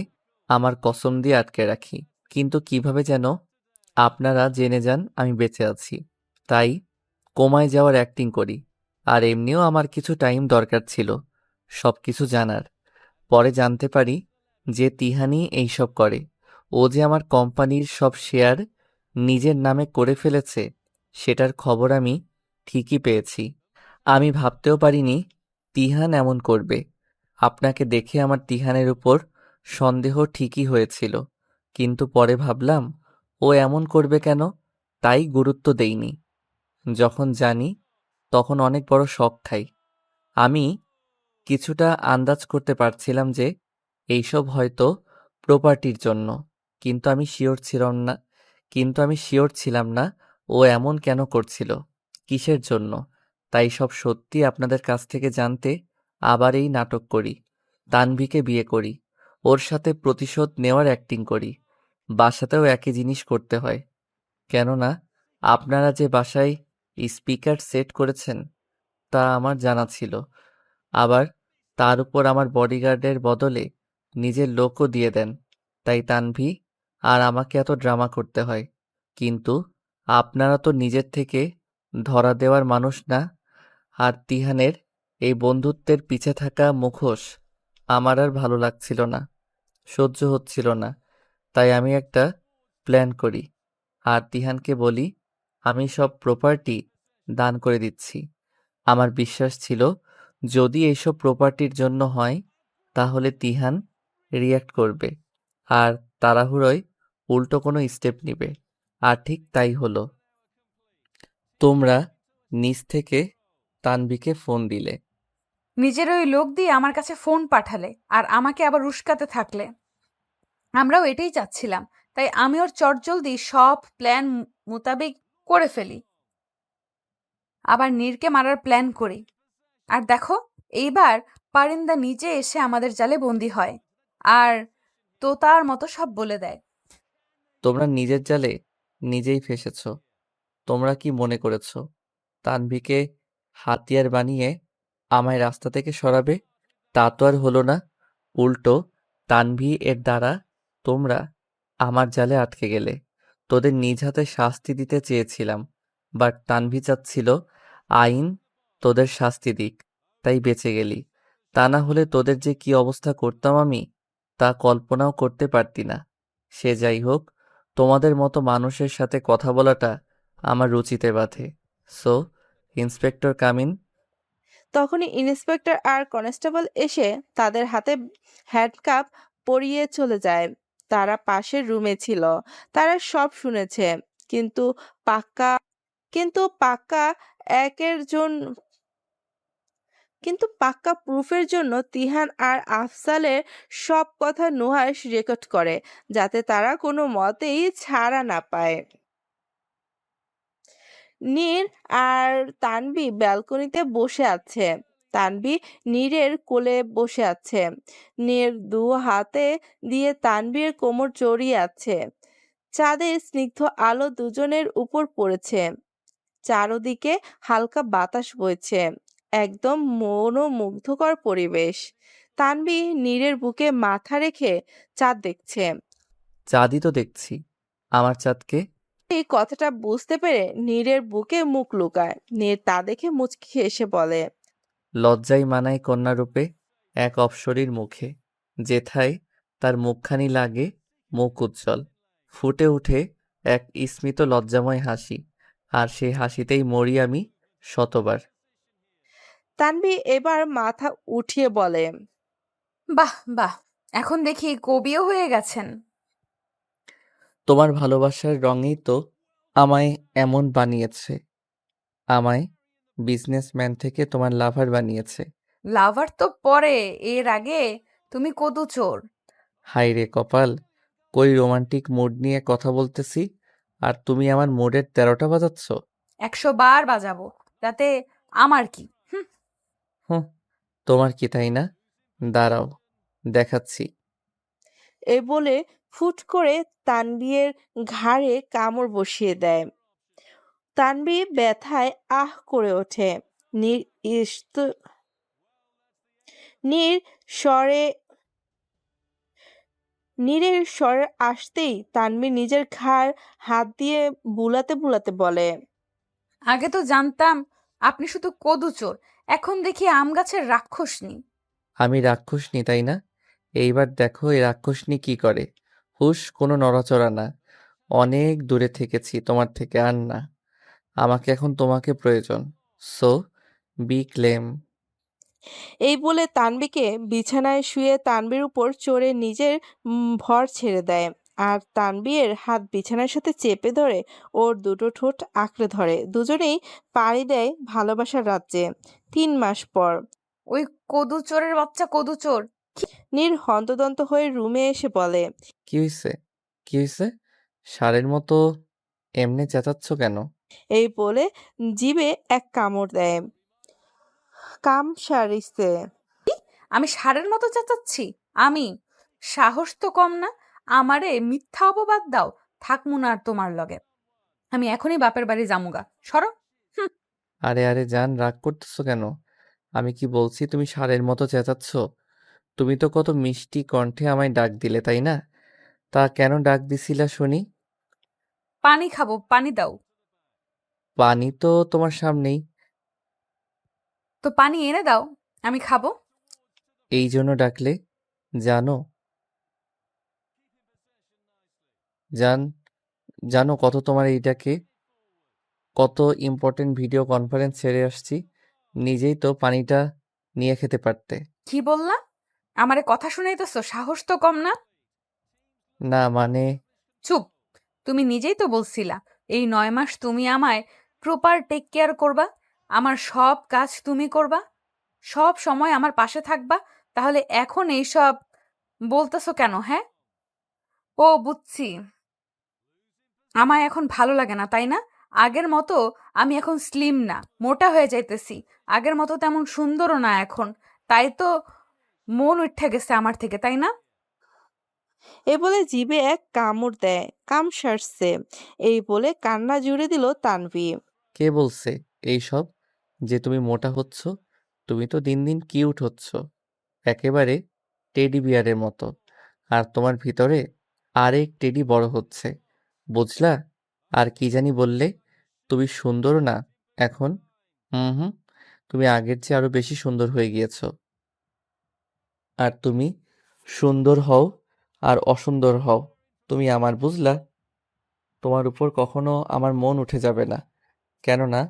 আমার কসম দিয়ে আটকে রাখি, কিন্তু কিভাবে যেন আপনারা জেনে যান আমি বেঁচে আছি। তাই কোমায় যাওয়ার অ্যাক্টিং করি। আর এমনিও আমার কিছু টাইম দরকার ছিল সবকিছু জানার। পরে জানতে পারি যে তিহানি এইসব করে। ও যে আমার কোম্পানির সব শেয়ার নিজের নামে করে ফেলেছে সেটার খবর আমি ঠিকই পেয়েছি। আমি ভাবতেও পারিনি তিহান এমন করবে। আপনাকে দেখে আমার তিহানের উপর সন্দেহ ঠিকই হয়েছিল, কিন্তু পরে ভাবলাম ও এমন করবে কেন, তাই গুরুত্ব দেইনি। যখন জানি তখন অনেক বড় শক খাই। আমি কিছুটা আন্দাজ করতে পারছিলাম যে এইসব হয়তো প্রপার্টির জন্য, কিন্তু আমি শিওর ছিলাম না কিন্তু আমি শিওর ছিলাম না ও এমন কেন করছিল, কিসের জন্য। তাই সব সত্যি আপনাদের কাছ থেকে জানতে আবার এই নাটক করি। তানভীকে বিয়ে করি, ওর সাথে প্রতিশোধ নেওয়ার অ্যাক্টিং করি। বাসাতেও একই জিনিস করতে হয়, কেননা আপনারা যে বাসায় স্পিকার সেট করেছেন তা আমার জানা ছিল। আবার তার উপর আমার বডিগার্ডের বদলে নিজের লোকও দিয়ে দেন। তাই তানভী আর আমাকে এত ড্রামা করতে হয়। কিন্তু আপনারা তো নিজের থেকে ধরা দেওয়ার মানুষ না। আর তিহানের এই বন্ধুত্বের পিছে থাকা মুখোশ আমার আর ভালো লাগছিল না, সহ্য হচ্ছিল না। তাই আমি একটা প্ল্যান করি আর তিহানকে বলি আমি সব প্রপার্টি দান করে দিচ্ছি। আমার বিশ্বাস ছিল যদি এইসব প্রপার্টির জন্য হয় তাহলে তিহান রিয়্যাক্ট করবে আর তাড়াহুড়োয় উল্টো কোনো স্টেপ নিবে। আর ঠিক তাই হলো। তোমরা নিজ থেকে তানভীকে ফোন দিলে। নিজের ওই লোক দিয়ে আমার কাছে ফোন পাঠালে আর আমাকে আবার উস্কাতে থাকলে। আমরাও এটাই চাচ্ছিলাম, তাই আমি ওর চটজলদি সব প্ল্যান মোতাবেক করে ফেলি, আবার নীরকে মারার প্ল্যান করি। আর দেখো, এইবার পারিন্দা নিজে এসে আমাদের জালে বন্দী হয় আর তো তার মতো সব বলে দেয়। তোমরা নিজের জালে নিজেই ফেসেছ। তোমরা কি মনে করেছ তানভীকে হাতিয়ার বানিয়ে আমায় রাস্তা থেকে সরাবে? তা তো আর হলো না। উল্টো তানভী এর দ্বারা তোমরা আমার জালে আটকে গেলে। তোদের নিজ হাতে শাস্তি দিতে চেয়েছিলাম, বাট তানভী চাচ্ছিল আইন তোদের শাস্তি দিক, তাই বেঁচে গেলি। তা না হলে তোদের যে কি অবস্থা করতাম আমি, তা কল্পনাও করতে পারতি না। সে যাই হোক, তোমাদের মতো মানুষের সাথে কথা বলাটা আমার রুচিতে বাধে। So inspector come in. তখনই ইন্সপেক্টর আর কনস্টেবল এসে তাদের হাতে হ্যান্ডকাপ পরিয়ে চলে যায়। তারা পাশের রুমে ছিল, তারা সব শুনেছে। কিন্তু পাক্কা কিন্তু পাক্কা একের জন্য কিন্তু পাক্কা প্রুফের জন্য তিহান আর আফসালের সব কথা নুহাশ রেকর্ড করে, যাতে তারা কোনো মতেই ছাড়া না পায়। নীর আর তানভী ব্যালকনিতে বসে আছে। তানভী নীরের কোলে বসে আছে। নীর দু হাতে দিয়ে তানভীর কোমর জড়িয়ে আছে। চাঁদের স্নিগ্ধ আলো দুজনের উপর পড়েছে। চারদিকে হালকা বাতাস বইছে, একদম মনোমুগ্ধকর পরিবেশ। তানভী নীরের বুকে মাথা রেখে চাঁদ দেখছে। চাঁদই তো দেখছি। আমার চাঁদকে। এই কথাটা বুঝতে পেরে নীরের বুকে মুখ লুকায়। নীর তা দেখে মুচকি হেসে বলে, লজ্জায় মানায় কন্যারূপে এক অপ্সরীর মুখে, যেথায় তার মুখখানি লাগে মুখ উজ্জ্বল। ফুটে উঠে এক স্মিত লজ্জাময় হাসি, আর সেই হাসিতেই মরি আমি শতবার। তানভী এবার মাথা উঠিয়ে বলে, বাহ বাহ, এখন দেখি কবিও হয়ে গেছেন। তোমার ভালোবাসার রঙেই তো আমায় এমন বানিয়েছে। আমায় বিজনেসম্যান থেকে তোমার লাভার বানিয়েছে। লাভার তো পরে, এর আগে তুমি কদু চোর। হায় রে কপাল, কই রোমান্টিক মুড নিয়ে কথা বলতেছি আর তুমি আমার মুডের 13টা বাজাচ্ছ। 100 বার বাজাবো, তাতে আমার কি? হুম। হুঁ, তোমার কি তাই না? দাঁড়াও, দেখাচ্ছি। এই বলে ফুট করে তানভীর ঘাড়ে কামড় বসিয়ে দেয়। তানভী ব্যথায় আহ করে ওঠে। নীর ইস্ত- নীর স্বরে নীরের স্বরে আসতেই তানভী নিজের ঘাড় হাত দিয়ে বুলাতে বুলাতে বলে, আগে তো জানতাম আপনি শুধু কদু চোর, এখন দেখি আম গাছের রাক্ষসনী। আমি রাক্ষসনী তাই না? এইবার দেখো এই রাক্ষসনী কি করে। হুশ, কোনো নড়াচড়া না। অনেক দূরে থেকেছি তোমার থেকে, আর না। আমাকে এখন তোমাকে প্রয়োজন। So be claim. এই বলে তানভীকে বিছানায় শুয়ে তানভীর উপর চড়ে নিজের ভর ছেড়ে দেয়। আর তানভীর হাত বিছানার সাথে চেপে ধরে ওর দুটো ঠোঁট আঁকড়ে ধরে। দুজনেই পাড়ি দেয় ভালোবাসার রাজ্যে। 3 মাস পর ওই কদু চোরের বাচ্চা কদু চোর। নীর হন্তদন্ত হয়ে রুমে এসে বলে, কি হইছে? কি হইছে? ষাঁড়ের মতো এমনি চেঁচাচ্ছ কেন? এই বলে জিভে এক কামড় দেয়। কাম সারিছে। আমি ষাঁড়ের মতো চেঁচাচ্ছি? আমি? সাহস তো কম না। আমারে মিথ্যা অপবাদ দাও, থাকমু না আর তোমার লগে। আমি এখনই বাপের বাড়ি যামুগা, সরো। হুম। আরে আরে জান, রাগ করতেছো কেন? আমি কি বলছি তুমি ষাঁড়ের মতো চেঁচাচ্ছ? তুমি তো কত মিষ্টি কণ্ঠে আমায় ডাক দিলে, তাই না? তা কেন ডাক দিছিলা শুনি? পানি খাবো, পানি দাও। পানি তো তোমার সামনেই। তো পানি এনে দাও, আমি খাবো। এই জন্য ডাকলে? জানো জান জানো কত তোমার এইটাকে, কত ইম্পর্টেন্ট ভিডিও কনফারেন্স ছেড়ে আসছি, নিজেই তো পানিটা নিয়ে খেতে পারতে। কি বললা? আমারে কথা শুনাইতেছো? সাহস তো কম না। না মানে, চুপ। তুমি নিজেই তো বলছিলা এই 9 মাস তুমি আমায় প্রপার টেক কেয়ার করবা, আমার সব কাজ তুমি করবা, সব সময় আমার পাশে থাকবা। তাহলে এখন এইসব বলতেছো কেন? হ্যাঁ, ও বুঝছি, আমায় এখন ভালো লাগে না, তাই না? আগের মতো আমি এখন স্লিম না, মোটা হয়ে যাইতেছি। আগের মতো তেমন সুন্দরও না এখন। তাই তো মন উঠে গেছে আমার থেকে, তাই না? এ বলে জিভে এক কামড় দেয়। কাম সারছে। এই বলে কান্না জুড়ে দিল তানভি। কে বলছে এইসব যে তুমি মোটা হচ্ছ? তুমি তো দিন দিন কিউট হচ্ছ, একেবারে টেডি বিয়ারের মতো। আর তোমার ভিতরে আরেক টেডি বড় হচ্ছে, বুঝলা? আর কি জানি বললে, তুমি সুন্দর না এখন? হুম হুম, তুমি আগের চেয়ে আরো বেশি সুন্দর হয়ে গিয়েছো। আর তুমি সুন্দর হও আর অসুন্দর হও, তুমি আমার, বুঝলা? তোমার উপর কখনো আমার মন উঠে যাবে না, কেননা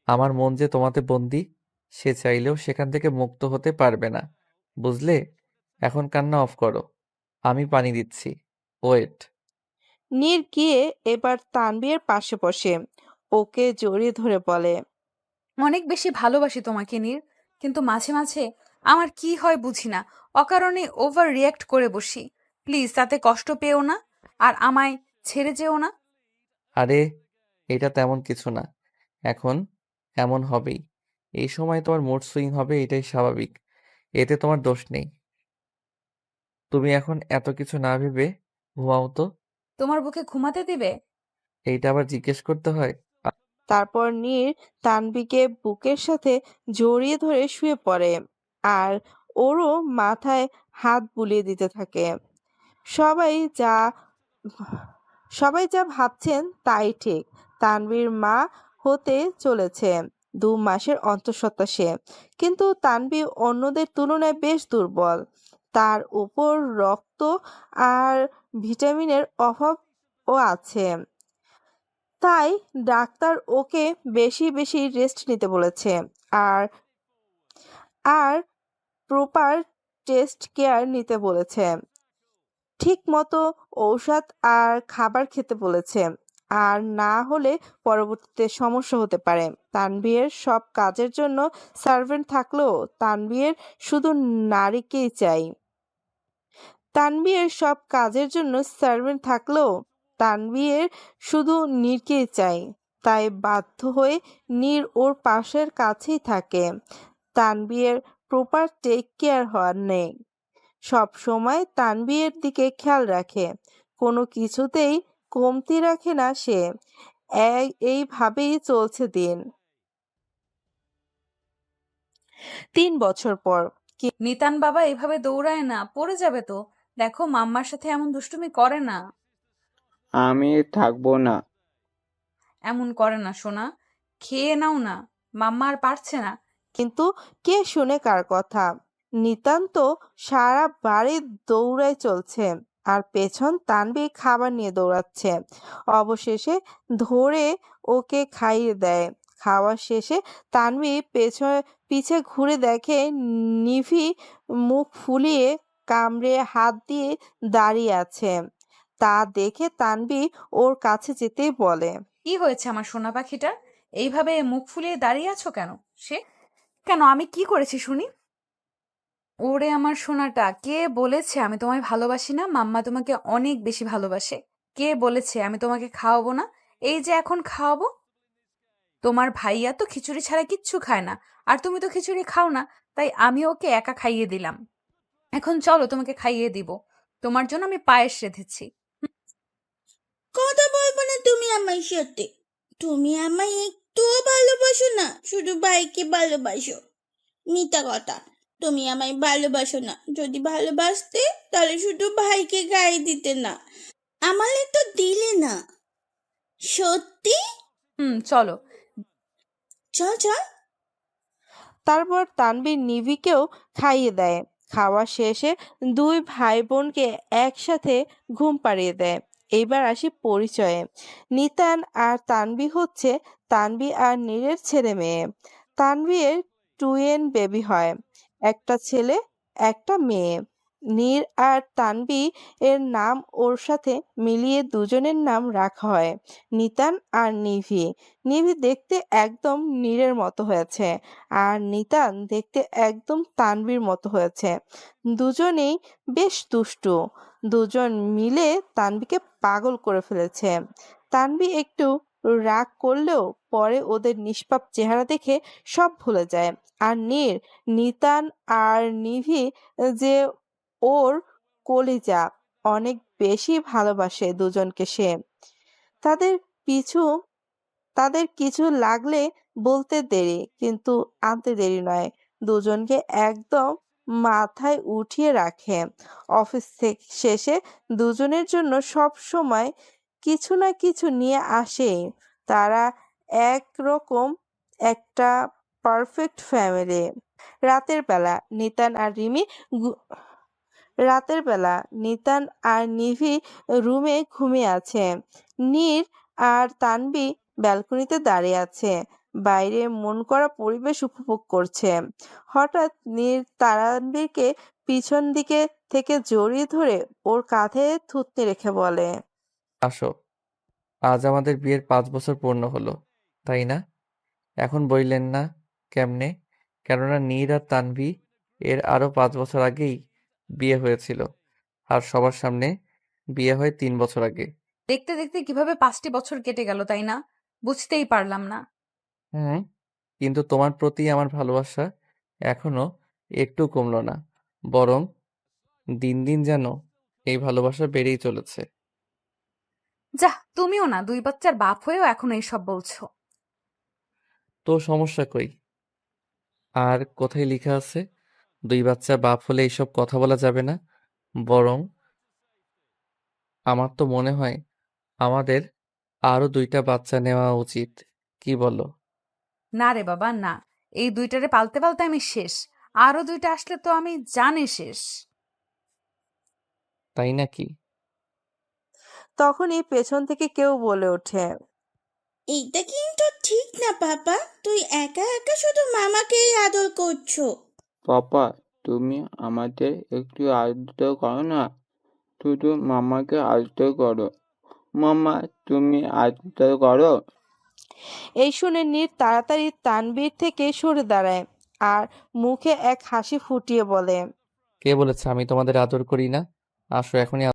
আমার মন যে তোমাতে বন্দি, সে চাইলেও সেখান থেকে মুক্ত হতে পারবে না, বুঝলে? এখন কান্না অফ করো, আমি পানি দিচ্ছি। ওয়েট। নীর গিয়ে এবার তানভীরের পাশে বসে ওকে জড়িয়ে ধরে বলে, অনেক বেশি ভালোবাসি তোমাকে নীর, কিন্তু মাঝে মাঝে আমার কি হয় বুঝি না, অকারণে ওভার রিয়্যাক্ট করে বসি। প্লিজ তাতে কষ্ট পেও না, আর আমায় ছেড়ে যেও না। আরে, এটা তেমন কিছু না, এখন এমন হবেই। এই সময় তোমার মুড সুইং হবে, এটাই স্বাভাবিক, এতে তোমার দোষ নেই। তুমি এখন এত কিছু না ভেবে ঘুমাও তো। তোমার বুকে ঘুমাতে দিবে? এইটা আবার জিজ্ঞেস করতে হয়? তারপর নীর তানভীকে বুকের সাথে জড়িয়ে ধরে শুয়ে পড়ে আর ওরও মাথায় হাত বুলিয়ে দিতে থাকে। সবাই যা সবাই যা ভাবছেন তাই ঠিক। তানভীর মা হতে চলেছে। 2 মাসের অন্তঃসত্ত্বা সে। কিন্তু তানভীর অন্যদের তুলনায় বেশ দুর্বল। তার উপর রক্ত আর ভিটামিনের অভাবও আছে। তাই ডাক্তার ওকে বেশি বেশি রেস্ট নিতে বলেছে। আর আর প্রপার টেস্ট কেয়ার নিতে বলেছে। ঠিক মতো ঔষধ আর খাবার খেতে বলেছে। আর না হলে পরবর্তীতে সমস্যা হতে পারে। তানভীরের সব কাজের জন্য সার্ভেন্ট থাকলেও তানভীর শুধু নারীকেই চাই। তানভীরের সব কাজের জন্য সার্ভেন্ট থাকলেও তানভীর শুধু নীরকেই চাই। তাই বাধ্য হয়ে নীর ওর পাশের কাছেই থাকে। তানভীরের প্রপার টেক কেয়ার হওয়ার নেই। সব সময় তানভীরের দিকে খেয়াল রাখে। কোনো কিছুতেই কমতি রাখে না সে। এইভাবেই চলছে দিন। 3 বছর পর নিতান বাবা এভাবে দৌড়ায় না, পড়ে যাবে তো। দেখো মাম্মার সাথে এমন দুষ্টুমি করে না। আমি থাকবো না। এমন করে না সোনা, খেয়ে নাও না, মাম্মা আর পারছে না। কিন্তু কে শুনে কার কথা? নিতান্ত সারা বাড়ি দৌড়ায় চলছে আর পেছন তানভীর খাবার নিয়ে দৌড়াচ্ছে। অবশেষে ধরে ওকে খাইয়ে দেয়। খাওয়া শেষে তানভীর পিছে ঘুরে দেখে নিভি মুখ ফুলিয়ে কামড়ে হাত দিয়ে দাঁড়িয়ে আছে। তা দেখে তানভীর ওর কাছে যেতেই বলে, কি হয়েছে আমার সোনা পাখিটার? এইভাবে মুখ ফুলিয়ে দাঁড়িয়ে আছো কেন? সে কেন? আমি কি করেছি শুনি? ওরে আমার সোনাটা, কে বলেছে আমি তোমায় ভালোবাসি না? মাম্মা তোমাকে অনেক বেশি ভালোবাসে। কে বলেছে আমি তোমাকে খাওয়াবো না? এই যে এখন খাওয়াবো। তোমার ভাইয়া তো খিচুড়ি ছাড়া কিচ্ছু খায় না, আর তুমি তো খিচুড়ি খাও না, তাই আমি ওকে একা খাইয়ে দিলাম। এখন চলো তোমাকে খাইয়ে দিব। তোমার জন্য আমি পায়েস রেঁধেছি। কথা বলবো না তুমি আমার সাথে। তুমি আমায় একটুও ভালোবাসো না, শুধু ভাইকে ভালোবাসো। মিথ্যা কথা। তুমি আমায় ভালোবাসো না। যদি ভালোবাসতে তাহলে শুধু ভাইকে গায়ে দিতে না, আমালে তো দিলে না। সত্যি? চলো। চল চল। তারপর তানভীর নিভিকেও খাইয়ে দেয়। খাওয়া শেষে দুই ভাই বোনকে একসাথে ঘুম পাড়িয়ে দেয়। এইবার আসি পরিচয়ে। নিতান আর তানভী হচ্ছে তানভী আর নীরের ছেলে মেয়ে। তানভীর টুয়েন বেবি হয়, একটা ছেলে একটা মেয়ে। নীর আর তানভী এর নাম ওর সাথে মিলিয়ে দুজনের নাম রাখা হয় নিতান আর নিভি। নিভি দেখতে একদম নীরের মতো হয়েছে, আর নিতান দেখতে একদম তানভীর মতো হয়েছে। দুজনেই বেশ দুষ্টু। দুজন মিলে তানভীকে পাগল করে ফেলেছে। তানভী একটু রাগ করলেও পরে ওদের নিষ্পাপ চেহারা দেখে সব ভুলে যায়। আর নিতান আর নিভি যে ওর কলিজা, অনেক বেশি ভালোবাসে দুজনকে সে। তাদের পিছু তাদের কিছু লাগলে বলতে দেরি, কিন্তু আনতে দেরি নয়। দুজনকে একদম মাথায় উঠিয়ে রাখে। অফিস থেকে শেষে দুজনের জন্য সব সময় কিছু না কিছু নিয়ে আসেই। তারা একরকম একটা পারফেক্ট ফ্যামিলি। রাতের বেলা নিতান আর রিমি ঘু- রাতের বেলা নিতান আর নিভি রুমে ঘুমিয়ে আছে। নীর আর তানভী ব্যালকনিতে দাঁড়িয়ে আছে, বাইরে মন করা পরিবেশ উপভোগ করছে। হঠাৎ নীর তানভীরকে পিছন দিকে থেকে জড়িয়ে ধরে ওর কাঁধে থুতনি রেখে বলে, আসো, আজ আমাদের বিয়ের 5 বছর পূর্ণ হলো, তাই না? এখন বললেন না কেমনে? কেননা নীর আর তানভী এর আরো 5 বছর আগেই বিয়ে হয়েছিল, আর সবার সামনে বিয়ে হয় 3 বছর আগে। দেখতে দেখতে কিভাবে 5টি বছর কেটে গেল, তাই না? বুঝতেই পারলাম না। হুম, কিন্তু তোমার প্রতি আমার ভালোবাসা এখনো একটু কমলো না, বরং দিন দিন যেন এই ভালোবাসা বেড়েই চলেছে। যাহ, তুমিও না 2 বাচ্চার বাপ হয়েও এখনো এইসব বলছো। তো সমস্যা কই? আর কোথায় লেখা আছে 2 বাচ্চার বাপ হলে এইসব কথা বলা যাবে না? বরং আমার তো মনে হয় আমাদের আরো 2টা বাচ্চা নেওয়া উচিত। কি বলো? না রে বাবা, না। এই 2টারে পালতে পালতে আমি শেষ। আরো 2টা আসলে তো আমি জানে শেষ। তাই নাকি? তখনই পেছন থেকে কেউ বলে ওঠে, এইটা কিন্তু ঠিক না পাপা। তুই একা একা শুধু মামাকেই আদর করছো। পাপা, তুমি আমাদের একটু আদর করো না। শুধু মামাকে আদর করো। মামা, তুমি আদর করো। এই শুনে নীর তাড়াতাড়ি তানভীর থেকে সরে দাঁড়ায় আর মুখে এক হাসি ফুটিয়ে বলে, কে বলেছে আমি তোমাদের আদর করি না? আসো এখনই